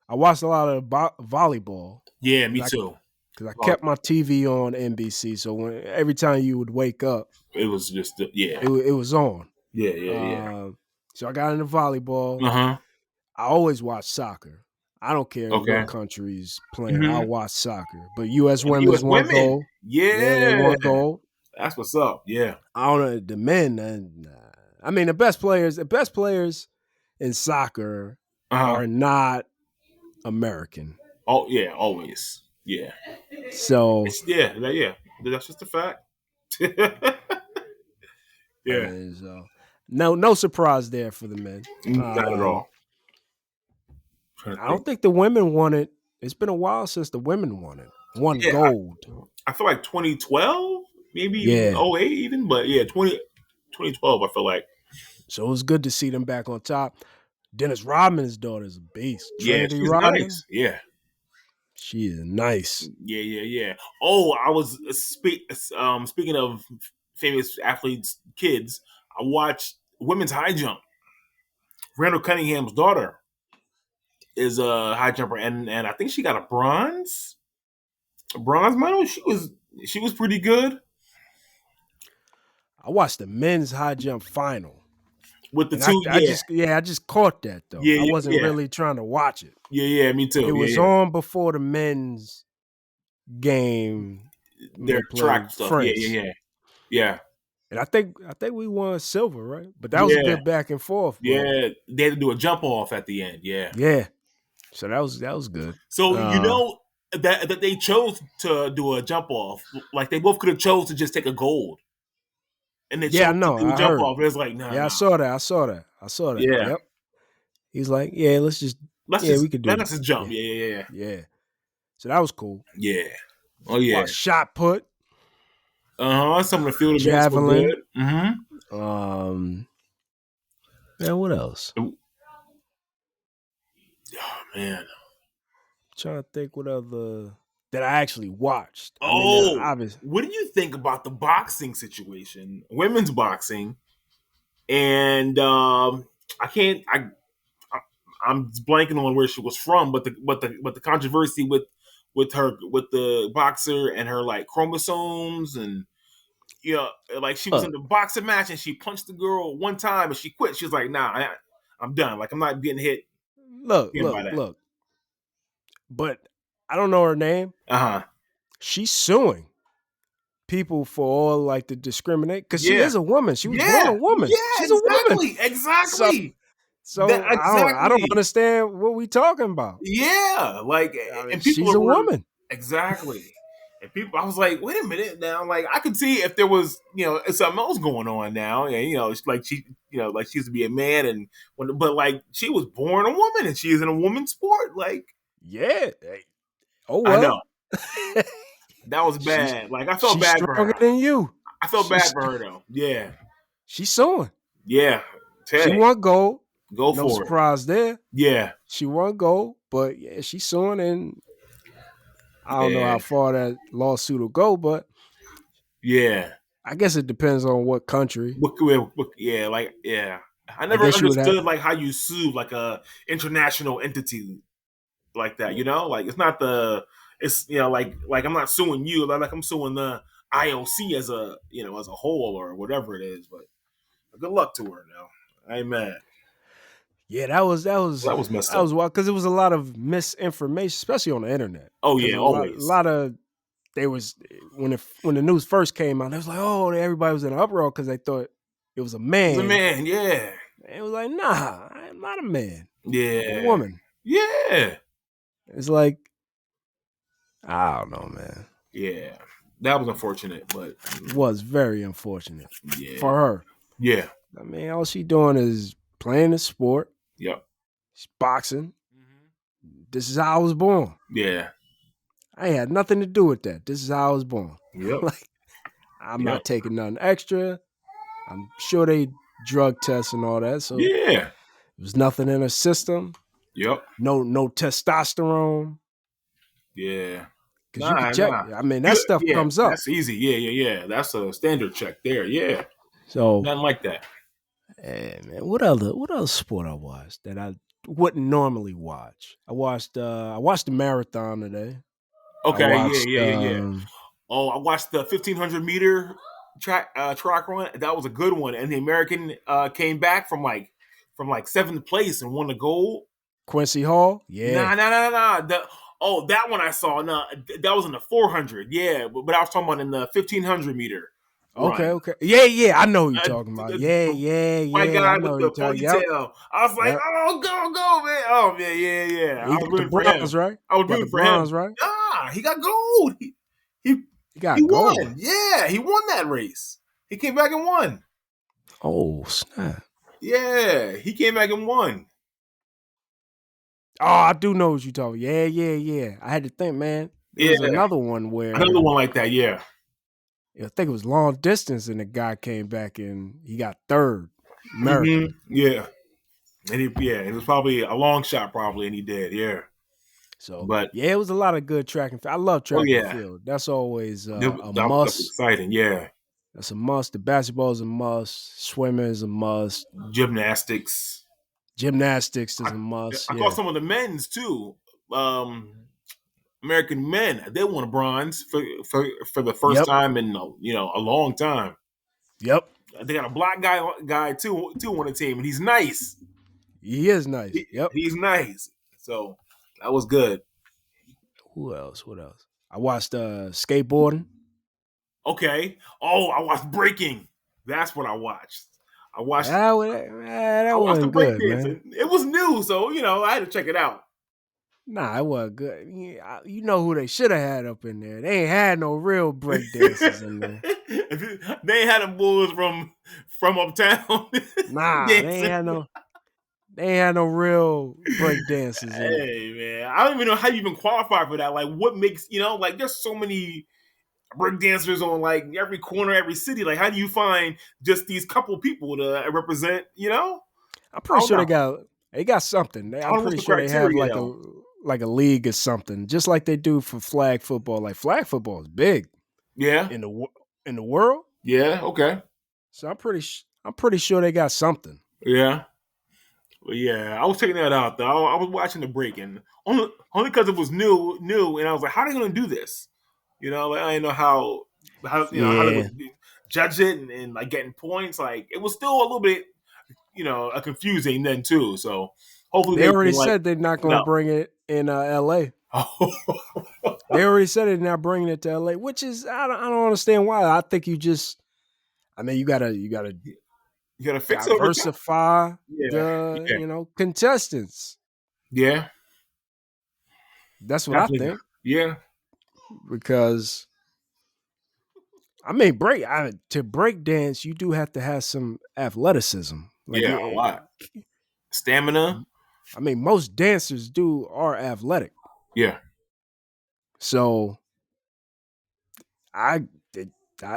watched a lot of volleyball. Yeah, me too. Because I kept my TV on NBC, so every time you would wake up, it was just it was on. Yeah. So I got into volleyball. Uh-huh. I always watch soccer. I don't care what country's playing. Mm-hmm. I'll watch soccer. But U.S. women's won gold. Yeah, they won gold. That's what's up. Yeah. I don't know the men. The best players in soccer are not American. Oh yeah, always. Yeah. So that's just a fact. Yeah. No surprise there for the men. Not at all. I don't think the women won it. It's been a while since the women won it. Won gold. I feel like 2012, maybe 08 even, but 2012 I feel like. So it was good to see them back on top. Dennis Rodman's daughter's a beast. Trinity she's Rodman. Nice. Yeah. She is nice. Yeah. Oh, I was speaking of famous athletes' kids, I watched women's high jump. Randall Cunningham's daughter is a high jumper, and I think she got a bronze medal. She was pretty good. I watched the men's high jump final with the two. I just caught that though. I wasn't really trying to watch it. Yeah, me too. It was on before the men's game. Their track stuff. France. Yeah. And I think we won silver, right? But that was a good back and forth. Bro. Yeah, they had to do a jump off at the end. Yeah. So that was good. So that they chose to do a jump off. Like they both could have chose to just take a gold. And they chose to do a jump off. It was like, I saw that. Yeah. Yep. He's like, we could do it. Let's just jump. Yeah. So that was cool. Yeah. Oh yeah. Shot put. Some of the field events were good. Mm-hmm. Man, what else? Oh man. I'm trying to think what other. that I actually watched. I mean, Oh, obviously. what do you think about the boxing situation, women's boxing? And I can't. I'm blanking on where she was from, but the controversy with her, with the boxer and her like chromosomes, and like she was in the boxing match and she punched the girl one time and she quit. She was like, "Nah, I'm done. Like I'm not getting hit." Look. But I don't know her name. She's suing people for all like the discriminate because she is a woman. She was born a woman. Yeah, she's exactly, a woman. exactly. So I don't understand what we talking about. Yeah, like, I mean, and people she's a woman. Exactly. And people, I was like, wait a minute now. Like, I could see if there was, something else going on now. And, it's like she used to be a man, but like she was born a woman and she is in a woman's sport. Like, yeah. Oh well. I know. That was bad. Like, I felt bad for her. She's stronger than you. I felt bad for her though. Yeah. She's suing. Yeah. She won gold. Go for it. No surprise there. Yeah. She won gold, but yeah, she's suing, and I don't know how far that lawsuit will go, but yeah, I guess it depends on what country. I never understood like how you sue like a international entity like that. Like it's not like I'm not suing you, like I'm suing the IOC as a as a whole or whatever it is. But good luck to her now. I ain't mad. Yeah, that was messed up. Wild because it was a lot of misinformation, especially on the internet. Oh yeah, always. A lot of when the news first came out, they was like, oh, everybody was in an uproar because they thought it was a man. It was a man, yeah. And it was like, nah, I'm not a man. Yeah, I'm a woman. Yeah. It's like, I don't know, man. Yeah, that was unfortunate, but it was very unfortunate for her. Yeah, I mean, all she doing is playing the sport. Yep. She's boxing. Mm-hmm. This is how I was born. Yeah. I had nothing to do with that. This is how I was born. Yep. Like, I'm not taking nothing extra. I'm sure they drug tests and all that. So there was nothing in her system. Yep. No testosterone. Yeah. Because you can check. I mean, that stuff comes up. That's easy. Yeah. That's a standard check there. Yeah. So nothing like that. Hey, man, what other sport I watched that I wouldn't normally watch? I watched the marathon today. Okay, yeah. Oh, I watched the 1,500 meter track run. That was a good one. And the American came back from like seventh place and won the gold. Quincy Hall? Yeah. Nah. That one I saw. No, that was in the 400. Yeah, but I was talking about in the 1,500 meter. Okay. Yeah. I know who you're talking about. Yeah. My guy with the ponytail. I was like, oh, go, man. Oh, man, yeah. I was rooting for him. Right? I was rooting for him. Right? Nah, he got gold. He got gold. Won. Yeah, he won that race. He came back and won. Oh, snap. Yeah, he came back and won. Oh, I do know what you're talking about. Yeah. I had to think, man. There was another one like that, yeah. I think it was long distance, and the guy came back and he got third. American. Mm-hmm. Yeah. And it was probably a long shot, and he did, yeah. So, it was a lot of good track and field. I love track and field. That's always a must. That's exciting, yeah. That's a must. The basketball is a must. Swimming is a must. Gymnastics is a must. I caught some of the men's too. American men, they won a bronze for the first time in a long time. Yep. They got a black guy too on the team, and he's nice. He is nice. He's nice. So that was good. Who else? What else? I watched skateboarding. Okay. Oh, I watched breaking. That's what I watched. I watched that wasn't good, man. It was new, so I had to check it out. Nah, it wasn't good. You know who they should have had up in there. They ain't had no real break dancers in there. They ain't had them boys from uptown. Nah, they ain't had no real break dancers. Hey, man, I don't even know how you even qualify for that. Like, what makes like there's so many break dancers on like every corner, every city. Like, how do you find just these couple people to represent? I'm pretty sure they got something. I'm pretty sure they have like a league or something, just like they do for flag football. Like flag football is big. Yeah. In the world. Yeah. Okay. So I'm pretty sure they got something. Yeah. Well, yeah, I was checking that out though. I was watching the break, and only because it was new, and I was like, "How are they going to do this?" You know, like, I didn't know how how they would judge it and like getting points. Like it was still a little bit, confusing then too. So hopefully they already can, said they're not going to bring it in L.A. They already said they're not bringing it to L.A., which is I don't understand why. I think you gotta fix diversify it contestants. Yeah, that's what definitely. I think. Yeah, because I mean, to break dance, you do have to have some athleticism. Like, a lot. Stamina. I mean, most dancers are athletic. Yeah. So I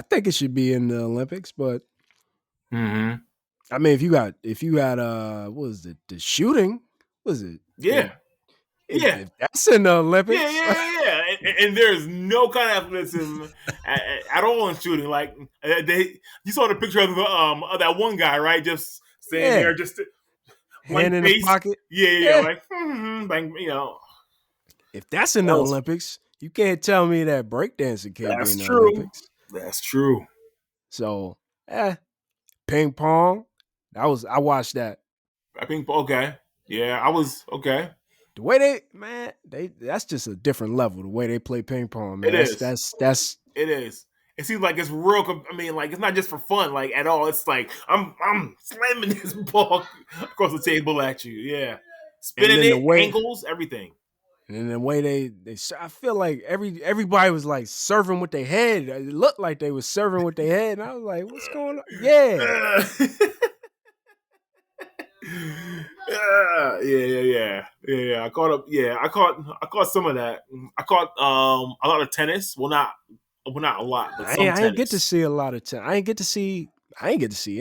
think it should be in the Olympics, but I mean, if you got what was it? The shooting? Was it? Yeah. If that's in the Olympics. Yeah. And there's no kind of athleticism at all in shooting. Like you saw the picture of that one guy, right? Just standing there, just hand in the pocket. Yeah. Like, If that's in the Olympics, you can't tell me that breakdancing can't be in the Olympics. That's true. So, ping pong. I watched that. Okay. Yeah, I was okay. The way that's just a different level. The way they play ping pong, man. It is. It seems like it's real. I mean, like it's not just for fun, like at all. It's like I'm slamming this ball across the table at you. Yeah, spinning it, angles, everything. And the way they I feel like everybody was like serving with their head. It looked like they was serving with their head, and I was like, "What's going on?" Yeah. Yeah. I caught up. Yeah, I caught some of that. I caught a lot of tennis. Well, not a lot, but some tennis. I didn't get to see a lot of tennis. I didn't get to see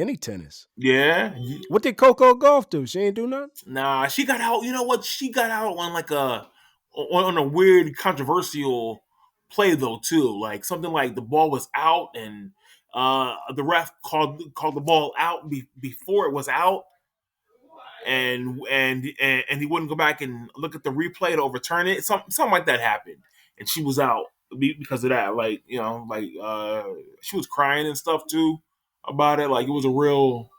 any tennis. Yeah. What did Coco Golf do? She ain't do nothing? Nah, she got out. You know what? She got out on like on a weird controversial play though too. Like something like the ball was out and the ref called the ball out before it was out. And he wouldn't go back and look at the replay to overturn it. Something like that happened, and she was out because of that. Like she was crying and stuff too about it. Like it was a real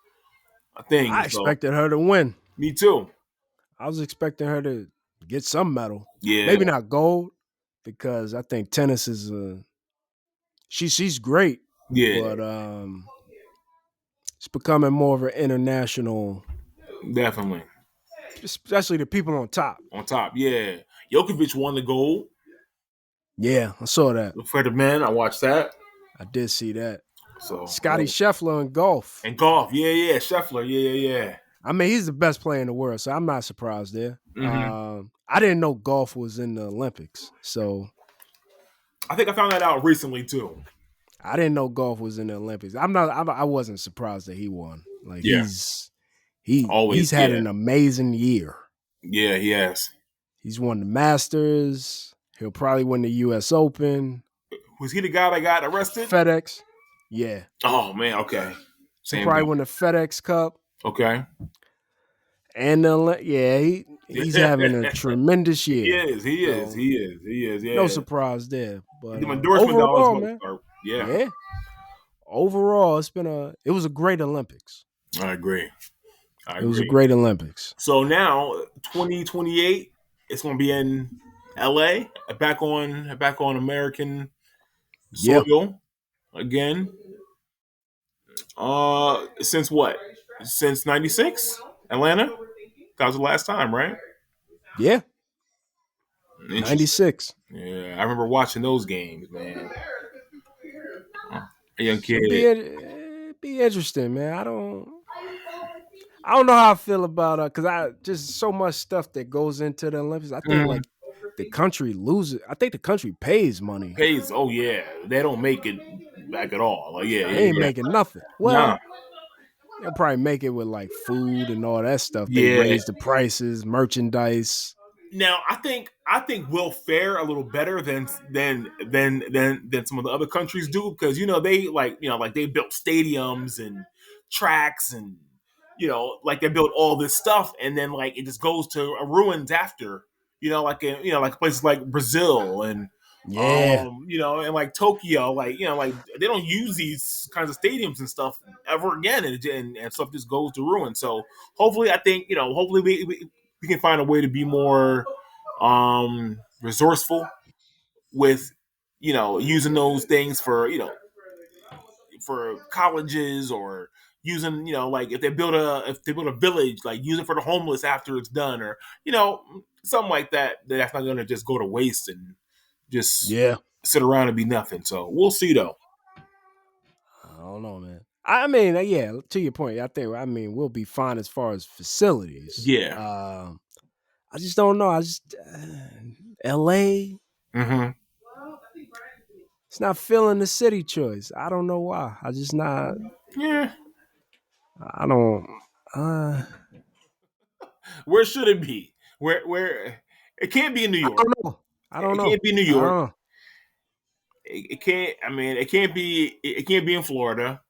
thing. I expected her to win. Me too. I was expecting her to get some medal. Yeah, maybe not gold, because I think tennis is she's great. Yeah, but it's becoming more of an international. Definitely. Especially the people on top. Yeah. Djokovic won the gold. Yeah, I saw that. For the men, I watched that. I did see that. So Scotty Scheffler in golf. Yeah. Scheffler, yeah. I mean, he's the best player in the world, so I'm not surprised there. Mm-hmm. I didn't know golf was in the Olympics, so I think I found that out recently too. I didn't know golf was in the Olympics. I wasn't surprised that he won. Like he's had an amazing year. Yeah, he has. He's won the Masters. He'll probably win the U.S. Open. Was he the guy that got arrested? FedEx. Yeah. Oh man. Okay. He'll probably win the FedEx Cup. Okay. And he's having a tremendous year. He is. Yeah. No surprise there. But the endorsement overall, man. Yeah. Overall, it was a great Olympics. I agree. It was a great Olympics. So now 2028, it's going to be in LA, back on American soil again. Since what? Since 96? Atlanta? That was the last time, right? Yeah. 96. Yeah, I remember watching those games, man. A young kid. It'd be interesting, man. I don't know how I feel about it, because I just so much stuff that goes into the Olympics. I think like the country loses. I think the country pays money. Oh yeah, they don't make it back at all. Like they ain't making nothing. Well, they'll probably make it with like food and all that stuff. They raise the prices, merchandise. Now I think we'll fare a little better than some of the other countries do, because they like they built stadiums and tracks, and like they built all this stuff, and then like it just goes to ruins after, like places like Brazil and Yeah. and like Tokyo, like they don't use these kinds of stadiums and stuff ever again, and stuff just goes to ruin. So hopefully, I think hopefully we can find a way to be more resourceful with using those things for for colleges, or using like if they build a village, like use it for the homeless after it's done, or something like that, that's not going to just go to waste and just Yeah. sit around and be nothing. So we'll see though. I don't know, man. I mean, yeah, to your point, I mean, we'll be fine as far as facilities. Yeah. I just don't know. I just LA, Mm-hmm. it's not feeling the city choice. I don't know why. I just not. Yeah. I don't. Where should it be? Where it can't be in New I York. don't know. I don't It know. can't be New I don't York. know. It can't. I mean, it can't be. It can't be in Florida.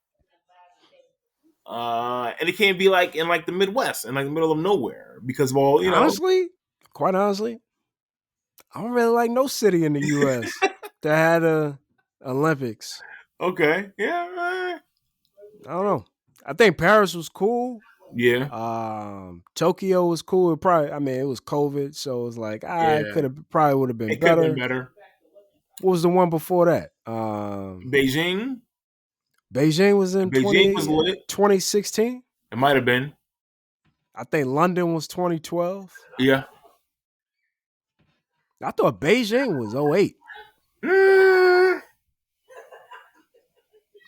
And it can't be like in like the Midwest and like the middle of nowhere, because of all Honestly, quite honestly, I don't really like no city in the U.S. that had a Olympics. Okay. Yeah. I don't know. I think Paris was cool. Yeah. Tokyo was cool. I mean, it was COVID, so it was like Yeah. probably would have been It could have better. been better. What was the one before that? Beijing. Beijing was in Beijing was lit. 2016. It might have been. I think London was 2012. Yeah. I thought Beijing was 08.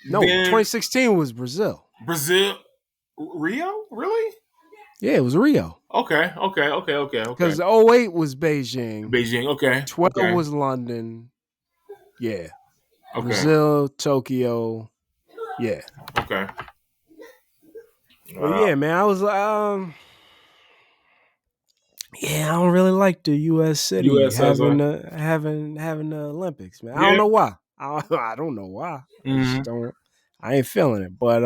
No, Then 2016 was Brazil. Brazil. Rio? Really? Yeah, it was Rio. Okay. Because 08 was Beijing. Beijing. Okay. 12 okay. was London. Yeah. Okay. Brazil, Tokyo. Yeah. Okay. But yeah, man, I was yeah, I don't really like the U.S. city having the Olympics, man. I don't know why. I don't know why. Mm-hmm. I ain't feeling it, but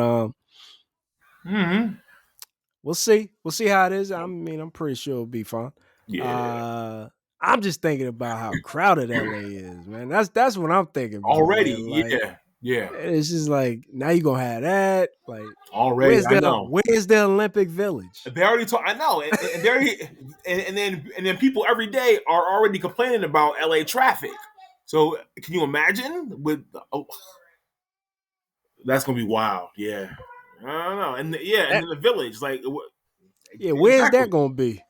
we'll see. We'll see how it is. I mean, I'm pretty sure it'll be fun. Yeah. I'm just thinking about how crowded LA is, man. That's what I'm thinking about already. Man. Like, yeah. It's just like now you're gonna have that. Like already, where's the Olympic Village? They already talk. I know, and they already, and then people every day are already complaining about LA traffic. So can you imagine with? That's gonna be wild. Yeah, I don't know, and and then the village, like, where's that gonna be?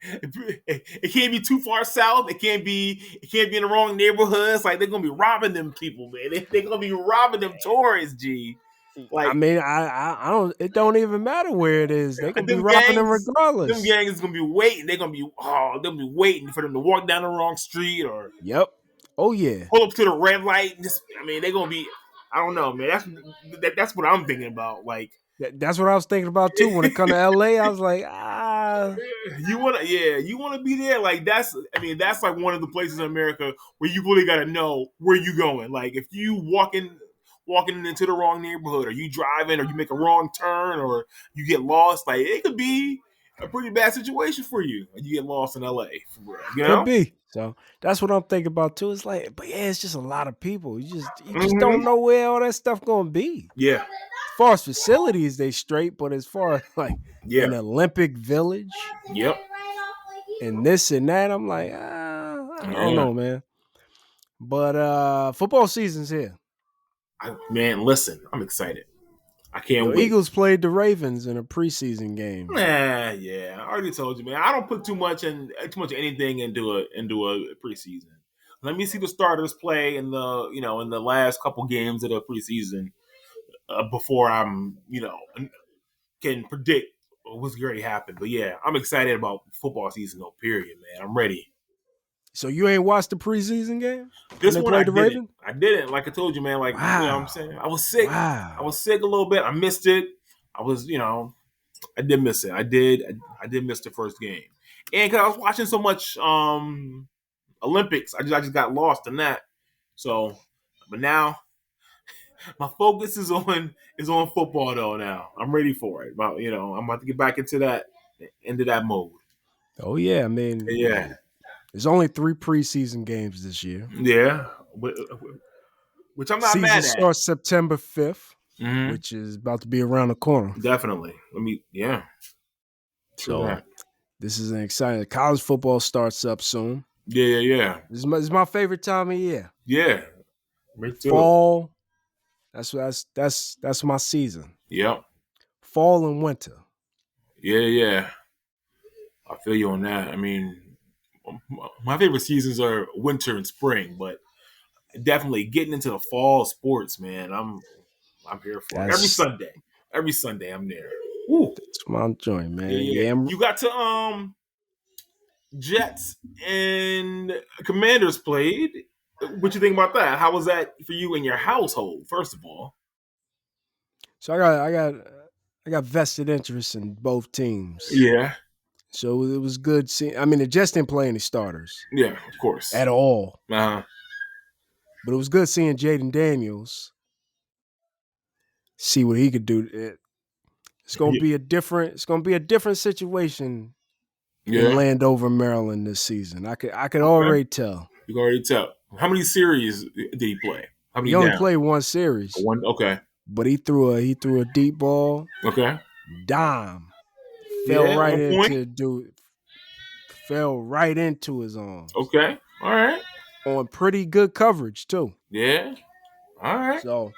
It can't be too far south. It can't be in the wrong neighborhoods. Like they're gonna be robbing them people, man. They're gonna be robbing them tourists. G. Like, I mean, I don't. It don't even matter where it is. They're gonna be robbing them regardless. Them gangs is gonna be waiting. They'll be waiting for them to walk down the wrong street or. Yep. Oh yeah. Pull up to the red light. They're gonna be. I don't know, man. That's what I'm thinking about. Like. That's what I was thinking about too. When it comes to LA, I was like, you wanna be there. Like that's like one of the places in America where you really gotta know where you going. Like if you walking into the wrong neighborhood, or you driving, or you make a wrong turn, or you get lost, like it could be a pretty bad situation for you. You get lost in LA. Could be. So that's what I'm thinking about too. It's like, but yeah, it's just a lot of people. You just don't know where all that stuff gonna be. Yeah. As far as facilities, they straight, but as far as like an Olympic village, and this and that, I'm like, I don't know, man. But football season's here. Man, listen, I'm excited. I can't wait. The Eagles played the Ravens in a preseason game. Yeah. I already told you, man. I don't put too much of anything into a preseason. Let me see the starters play in the in the last couple games of the preseason before I'm can predict what's going to happen. But yeah, I'm excited about football season. No, period, man. I'm ready. So you ain't watched the preseason game? This one I didn't. I didn't. Like I told you, man. Like wow. You know what I'm saying? I was sick. Wow. I was sick a little bit. I missed it. I was, I did miss it. I did miss the first game. And because I was watching so much Olympics, I just got lost in that. So, but now my focus is on football though. Now I'm ready for it. But I'm about to get back into that mode. Oh yeah, I mean, Yeah, there's only 3 preseason games this year. yeah, which I'm not Season mad at. starts September 5th, which is about to be around the corner. Definitely. True so that. This is an exciting. College football starts up soon. Yeah. This is my favorite time of year. Yeah, me too. Fall. That's my season. Yep. Fall and winter. Yeah. I feel you on that. I mean, my favorite seasons are winter and spring, but definitely getting into the fall sports, man. I'm here for it. Every Sunday I'm there. Ooh. That's my joint, man. Yeah. You got to Jets and Commanders played. What you think about that? How was that for you in your household? First of all, so I got vested interest in both teams. Yeah. So it was good seeing. I mean, the Jets didn't play any starters. Yeah, of course. At all. Uh-huh. But it was good seeing Jaden Daniels see what he could do. It's gonna be a different. It's gonna be a different situation in Landover, Maryland this season. I could already tell. You can already tell. How many series did he play? How many? He only played one series. One. Okay. But he threw a deep ball. Okay. Dime. Fell right into his arms. Okay. All right. On pretty good coverage too. Yeah. All right. So,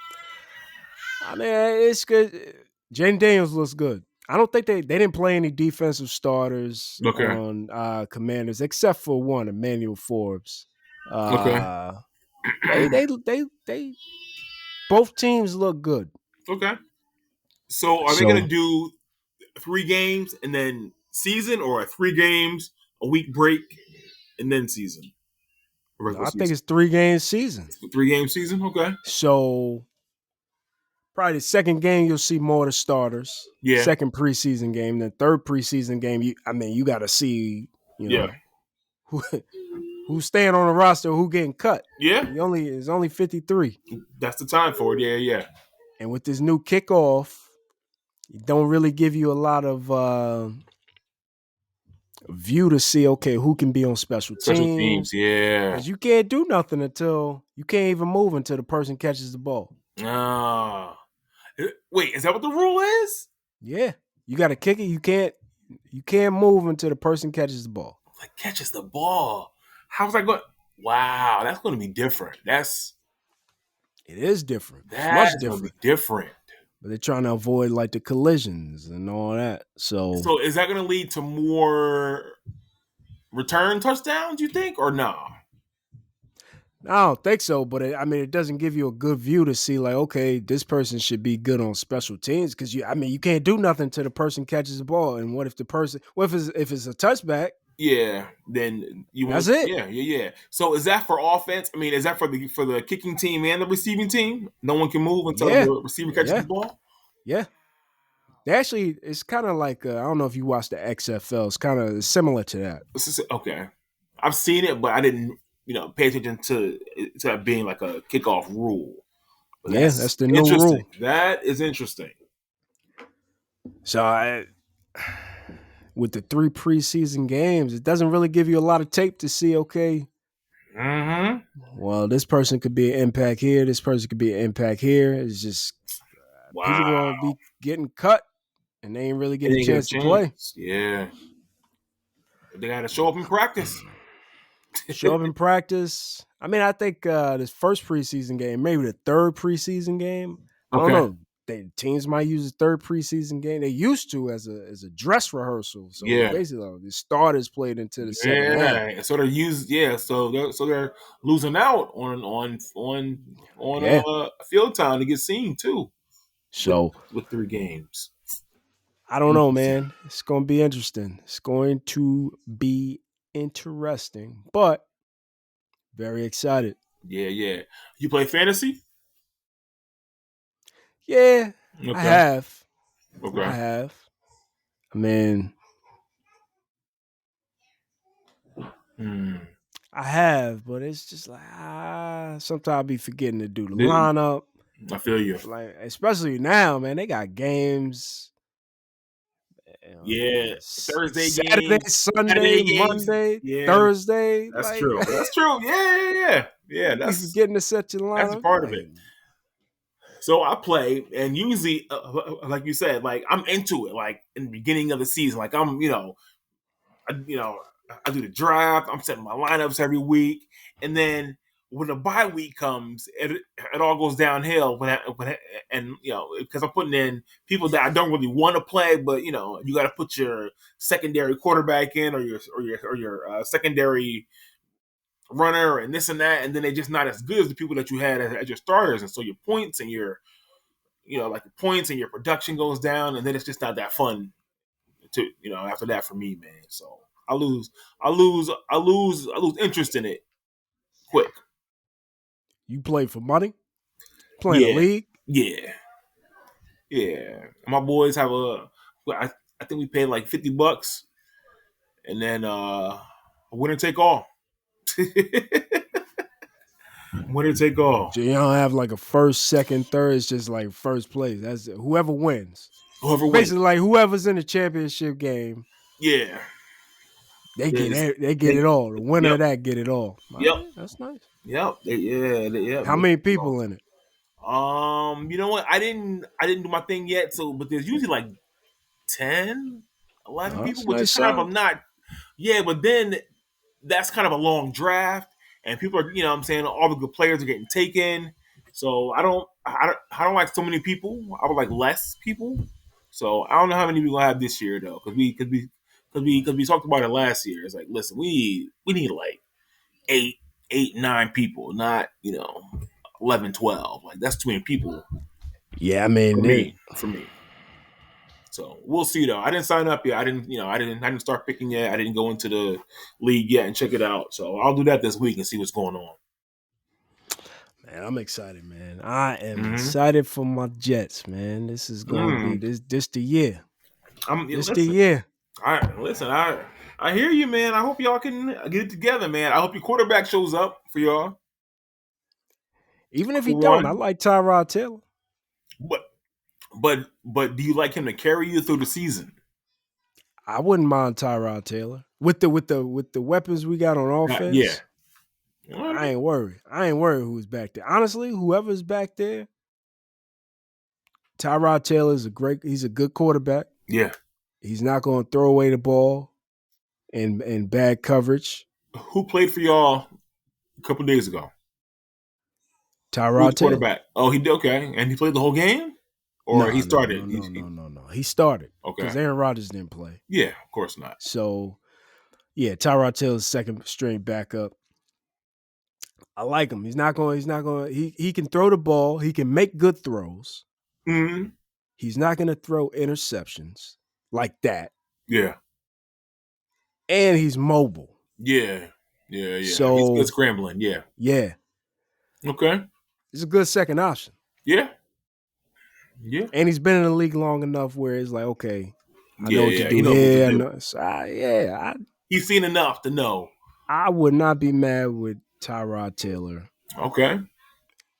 I mean, it's good. Jaden Daniels looks good. I don't think they didn't play any defensive starters on Commanders except for one, Emmanuel Forbes. They both teams look good. Okay. So are they going to do 3 games and then season, or 3 games, a week break, and then season? I think it's 3 game season. 3 game season. Okay. So probably the second game you'll see more of the starters. Yeah. Second preseason game, then third preseason game. You got to see. Who's staying on the roster, who getting cut. Yeah. It's only 53. That's the time for it. Yeah. And with this new kickoff, it don't really give you a lot of view to see, okay, who can be on special teams. Yeah. Because you can't do nothing you can't even move until the person catches the ball. Wait, is that what the rule is? Yeah. You got to kick it. You can't move until the person catches the ball. Like, catches the ball. How's that going? Wow, that's going to be different. It is different. It's much different. But they're trying to avoid like the collisions and all that. So is that going to lead to more return touchdowns, you think, or no? I don't think so, but it doesn't give you a good view to see like, okay, this person should be good on special teams because you can't do nothing till the person catches the ball. And what if if it's a touchback? Yeah, then that's it. Yeah. So is that for offense? I mean, is that for the kicking team and the receiving team? No one can move until the receiver catches the ball? Yeah. Actually, it's kind of like, I don't know if you watch the XFL. It's kind of similar to that. Okay. I've seen it, but I didn't, pay attention to that being like a kickoff rule. But that's the new rule. That is interesting. So with the 3 preseason games, it doesn't really give you a lot of tape to see, okay, well, this person could be an impact here. This person could be an impact here. It's just people going to be getting cut, and they ain't really getting a chance to play. Yeah. They got to show up in practice. I mean, I think this first preseason game, maybe the third preseason game, I don't know. Teams might use the third preseason game. They used to as a dress rehearsal. So basically, the starters played into the second half. So they're so they're losing out on field time to get seen too. So with 3 games, I don't know, man. It's going to be interesting. It's going to be interesting, but very excited. Yeah. You play fantasy? Yeah, I have. Okay. I have. I mean, I have, but it's just like sometimes I be forgetting to do the lineup. I feel you. Like especially now, man, they got games. Yeah, Thursday Saturday, games, Sunday, games. Monday, Yeah, Thursday. that's like, true. That's true. Yeah. You forgetting to set your lineup. That's a part of it. So I play, and usually, like you said, like I'm into it. Like in the beginning of the season, like I'm, I do the draft. I'm setting my lineups every week, and then when the bye week comes, it all goes downhill. Because I'm putting in people that I don't really want to play, but you got to put your secondary quarterback in, or your secondary runner, and this and that, and then they're just not as good as the people that you had as your starters, and so your points and your points and your production goes down, and then it's just not that fun to after that for me, man. So I lose interest in it quick. You play for money? Playing a league? Yeah. My boys have I think we paid like $50, and then winner take all. Winner take all. So you don't have like a first, second, third. It's just like first place. That's whoever wins. Basically, like whoever's in the championship game. Yeah. They get it all. The winner of that get it all. Yep. Right, that's nice. Yep. Yeah. How many people in it? You know what? I didn't do my thing yet. But there's usually like 10, 11 people, which is kind of not. Yeah, but then that's kind of a long draft, and people are, what I'm saying, all the good players are getting taken. So I don't like so many people. I would like less people. So I don't know how many we're gonna have this year though, because we talked about it last year. It's like, listen, we need like 8, 9 people, not 11, 12. Like that's too many people. Yeah, I mean, for me. So we'll see though. I didn't sign up yet. I didn't start picking yet. I didn't go into the league yet and check it out. So I'll do that this week and see what's going on. Man, I'm excited, man. I am excited for my Jets, man. This is going to be this the year. The year. All right, listen, I hear you, man. I hope y'all can get it together, man. I hope your quarterback shows up for y'all. Even if he don't, I like Tyrod Taylor. But do you like him to carry you through the season? I wouldn't mind Tyrod Taylor with the weapons we got on offense. Yeah. I ain't worried. Who's back there. Honestly, whoever's back there, Tyrod Taylor is he's a good quarterback. Yeah. He's not going to throw away the ball in bad coverage. Who played for y'all a couple days ago? Tyrod Taylor. Quarterback. Oh, he did. Okay. And he played the whole game? Or he started? No. He started. Okay. Because Aaron Rodgers didn't play. Yeah, of course not. So, yeah, Tyrod Taylor's second string backup. I like him. He can throw the ball. He can make good throws. Mm-hmm. He's not going to throw interceptions like that. Yeah. And he's mobile. Yeah. So, he's good scrambling. Yeah. Yeah. Okay. It's a good second option. Yeah. And he's been in the league long enough where it's like, okay, I know what to do. He's seen enough to know. I would not be mad with Tyrod Taylor. Okay.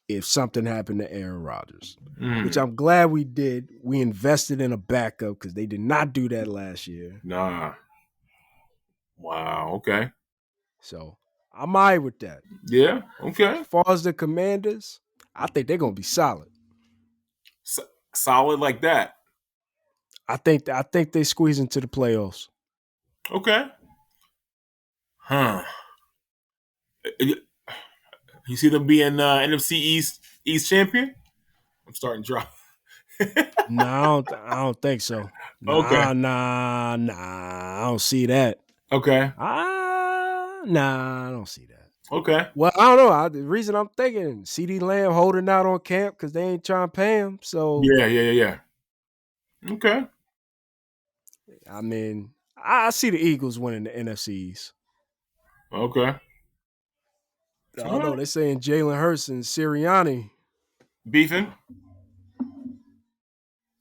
If something happened to Aaron Rodgers, which I'm glad we did. We invested in a backup because they did not do that last year. Nah. Wow. Okay. So I'm all right with that. Yeah. Okay. As far as the Commanders, I think they're going to be solid. Solid like that. I think they squeeze into the playoffs. Okay. Huh. You see them being NFC East champion? I'm starting to drop. No, I don't think so. Okay. Nah, I don't see that. Okay. I don't see that. Okay. Well, I don't know. The reason I'm thinking CeeDee Lamb holding out on camp because they ain't trying to pay him. So yeah. Okay. I mean, I see the Eagles winning the NFCs. Okay. I don't know. They're saying Jalen Hurts and Sirianni beefing.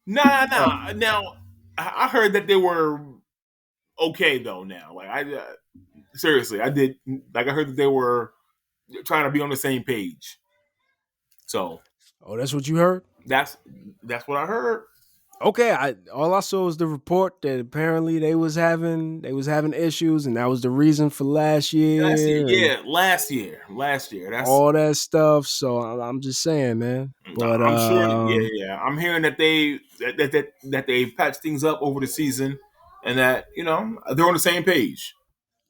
Nah. Now I heard that they were okay though. Now, like Seriously, I did. Like I heard that they were trying to be on the same page. So, that's what you heard. that's what I heard. Okay, all I saw was the report that apparently they was having issues, and that was the reason for last year and Last year. That's all that stuff. So I'm just saying, man. But I'm sure. Yeah. I'm hearing that they patched things up over the season, and that they're on the same page.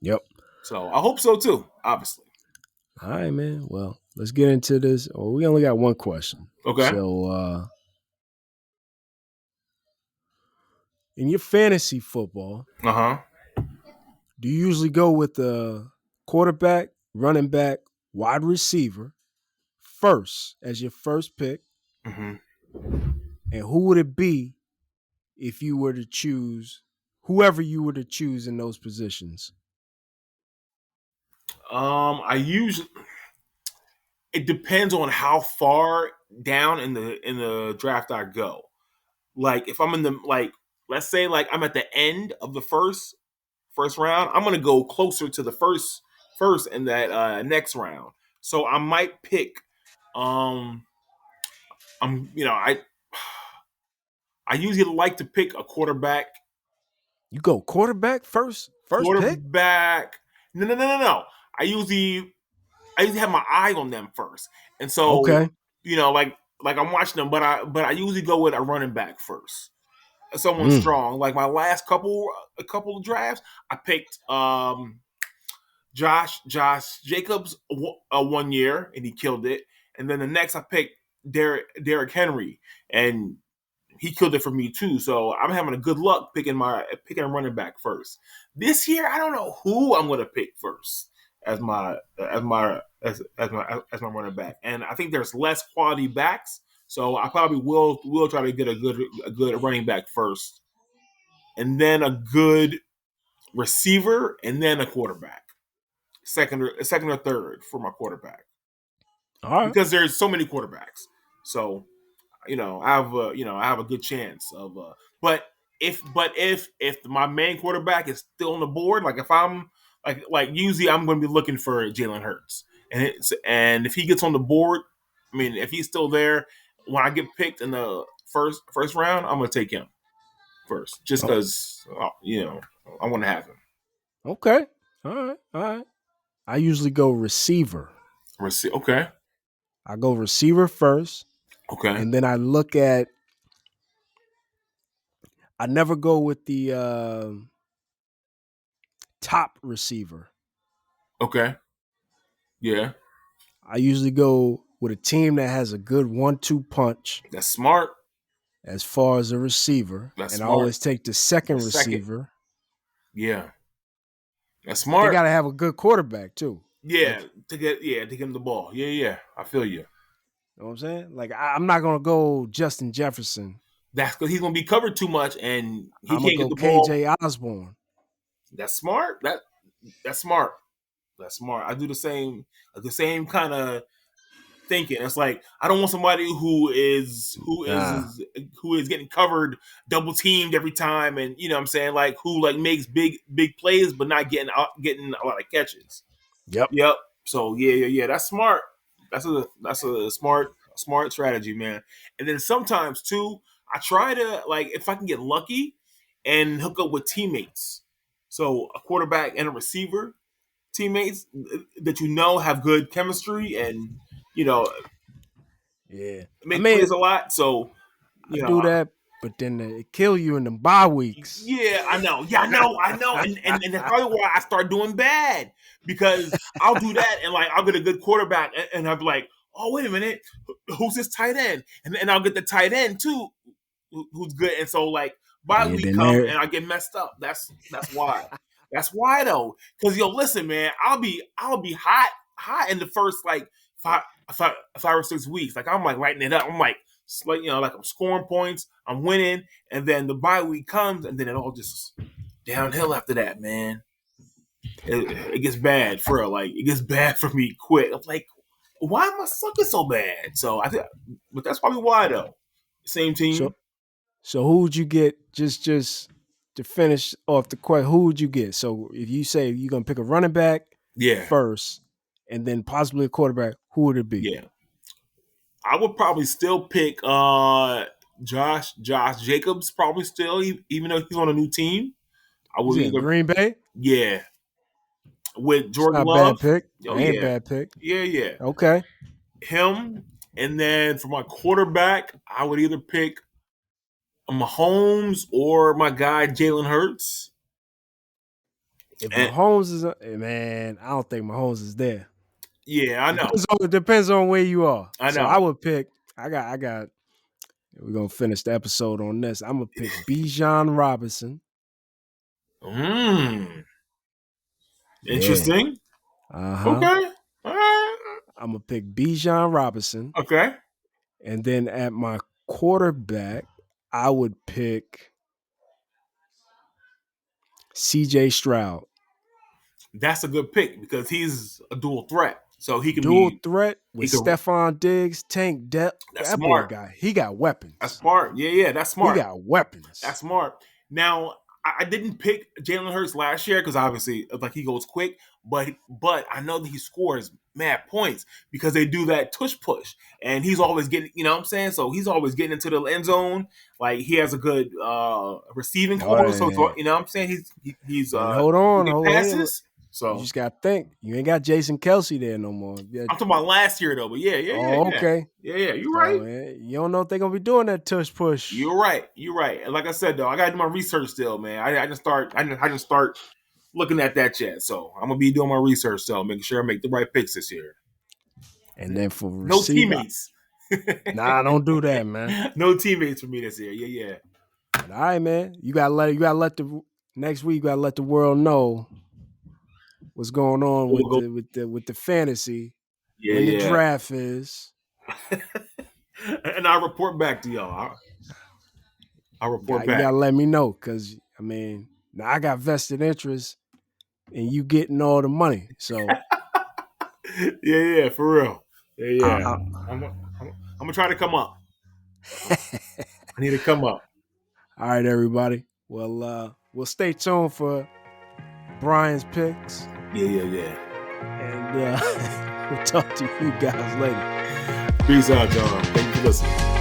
Yep. So I hope so too. Obviously. All right, man. Well, let's get into this. Oh, we only got one question. Okay. So, in your fantasy football, do you usually go with the quarterback, running back, wide receiver first as your first pick? Mm-hmm. And who would it be if you were to choose whoever you were to choose in those positions? It depends on how far down in the draft I go. Like if I'm in the let's say I'm at the end of the first round, I'm gonna go closer to the first in that next round. So I might pick I usually like to pick a quarterback. You go quarterback first Quarterback. Pick? No. I usually have my eye on them first. And so okay. Like I'm watching them, but I usually go with a running back first. Someone strong. Like my last couple of drafts, I picked Josh Jacobs 1 year and he killed it. And then the next I picked Derrick Henry and he killed it for me too. So I'm having a good luck picking a running back first. This year I don't know who I'm going to pick first as my running back. And I think there's less quality backs, so I probably will try to get a good running back first, and then a good receiver, and then a quarterback, second or third for my quarterback. All right. Because there's so many quarterbacks, so I have a good chance of. But if my main quarterback is still on the board, like if I'm like usually I'm going to be looking for Jalen Hurts, and if he gets on the board, I mean if he's still there when I get picked in the first round, I'm going to take him first, just because I want to have him. Okay, all right. I usually go receiver. Okay. I go receiver first. Okay. And then I look at. I never go with the top receiver. Okay. Yeah. I usually go with a team that has a good 1-2 punch. That's smart. As far as a receiver. That's and smart. I always take the second receiver. Yeah. That's smart. They got to have a good quarterback too. Yeah, to get him the ball. Yeah. I feel you. You know what I'm saying? Like I'm not gonna go Justin Jefferson. That's because he's gonna be covered too much, and he I'm can't gonna get go the ball. KJ Osborne. That's smart. That's smart. That's smart. I do the same kind of thinking. It's like I don't want somebody who is getting covered, double teamed every time, and you know what I'm saying, like who like makes big plays but not getting a lot of catches. Yep. So yeah. That's smart. That's a smart strategy, man. And then sometimes too, I try to like if I can get lucky and hook up with teammates. So a quarterback and a receiver, teammates that have good chemistry and make plays a lot. So I do that, but then it kill you in the bye weeks. Yeah, I know. And that's probably why I start doing bad, because I'll do that and like I'll get a good quarterback and I'll be like, oh wait a minute, who's this tight end? And I'll get the tight end too, who's good. And so like bye week come and I get messed up. That's why. That's why though, because listen, man, I'll be hot in the first like five or 6 weeks. Like I'm like lighting it up. I'm like I'm scoring points, I'm winning, and then the bye week comes, and then it all just downhill after that, man. It gets bad for real. Like it gets bad for me quick. I'm like, why am I sucking so bad? So I think, but that's probably why though. Same team. So who would you get? Just to finish off the question, who would you get? So if you say you're gonna pick a running back, first, and then possibly a quarterback, who would it be? Yeah, I would probably still pick Josh Jacobs. Probably still, even though he's on a new team. I would either Green Bay. Yeah, with Jordan Love. Bad pick. Ain't bad pick. Yeah. Okay. Him, and then for my quarterback, I would either pick Mahomes or my guy Jalen Hurts. If Mahomes is, man, I don't think Mahomes is there. Yeah, I know. It depends on where you are. I know. So I would pick. I got. We're gonna finish the episode on this. I'm gonna pick Bijan Robinson. Interesting. Yeah. Okay. I'm gonna pick Bijan Robinson. Okay. And then at my quarterback, I would pick CJ Stroud. That's a good pick because he's a dual threat. So he can dual threat with Stephon Diggs, Tank Depth. That smart boy guy. He got weapons. That's smart. Yeah, that's smart. He got weapons. That's smart. Now, I didn't pick Jalen Hurts last year because obviously like he goes quick, but I know that he scores mad points because they do that tush push, and he's always getting, you know what I'm saying? So he's always getting into the end zone. Like he has a good receiving core. So you know what I'm saying? He's hold on, passes. So you just gotta think. You ain't got Jason Kelsey there no more. I'm talking about last year though, but yeah. Okay. Yeah, you're right. You don't know if they're gonna be doing that tush push. You're right. And like I said though, I gotta do my research still, man. I didn't start looking at that yet. So I'm gonna be doing my research still, making sure I make the right picks this year. And then for no teammates. Nah, don't do that, man. No teammates for me this year. Yeah. But all right, man. You gotta let the next week. You gotta let the world know what's going on with the fantasy, when the draft is. And I'll report back to y'all. I'll report back. You gotta let me know, because I mean, now I got vested interest in you getting all the money. So yeah, for real. Yeah. I'm gonna try to come up. I need to come up. All right, everybody. Well, we'll stay tuned for Brian's picks. Yeah. And we'll talk to you guys later. Peace out, y'all. Thank you for listening.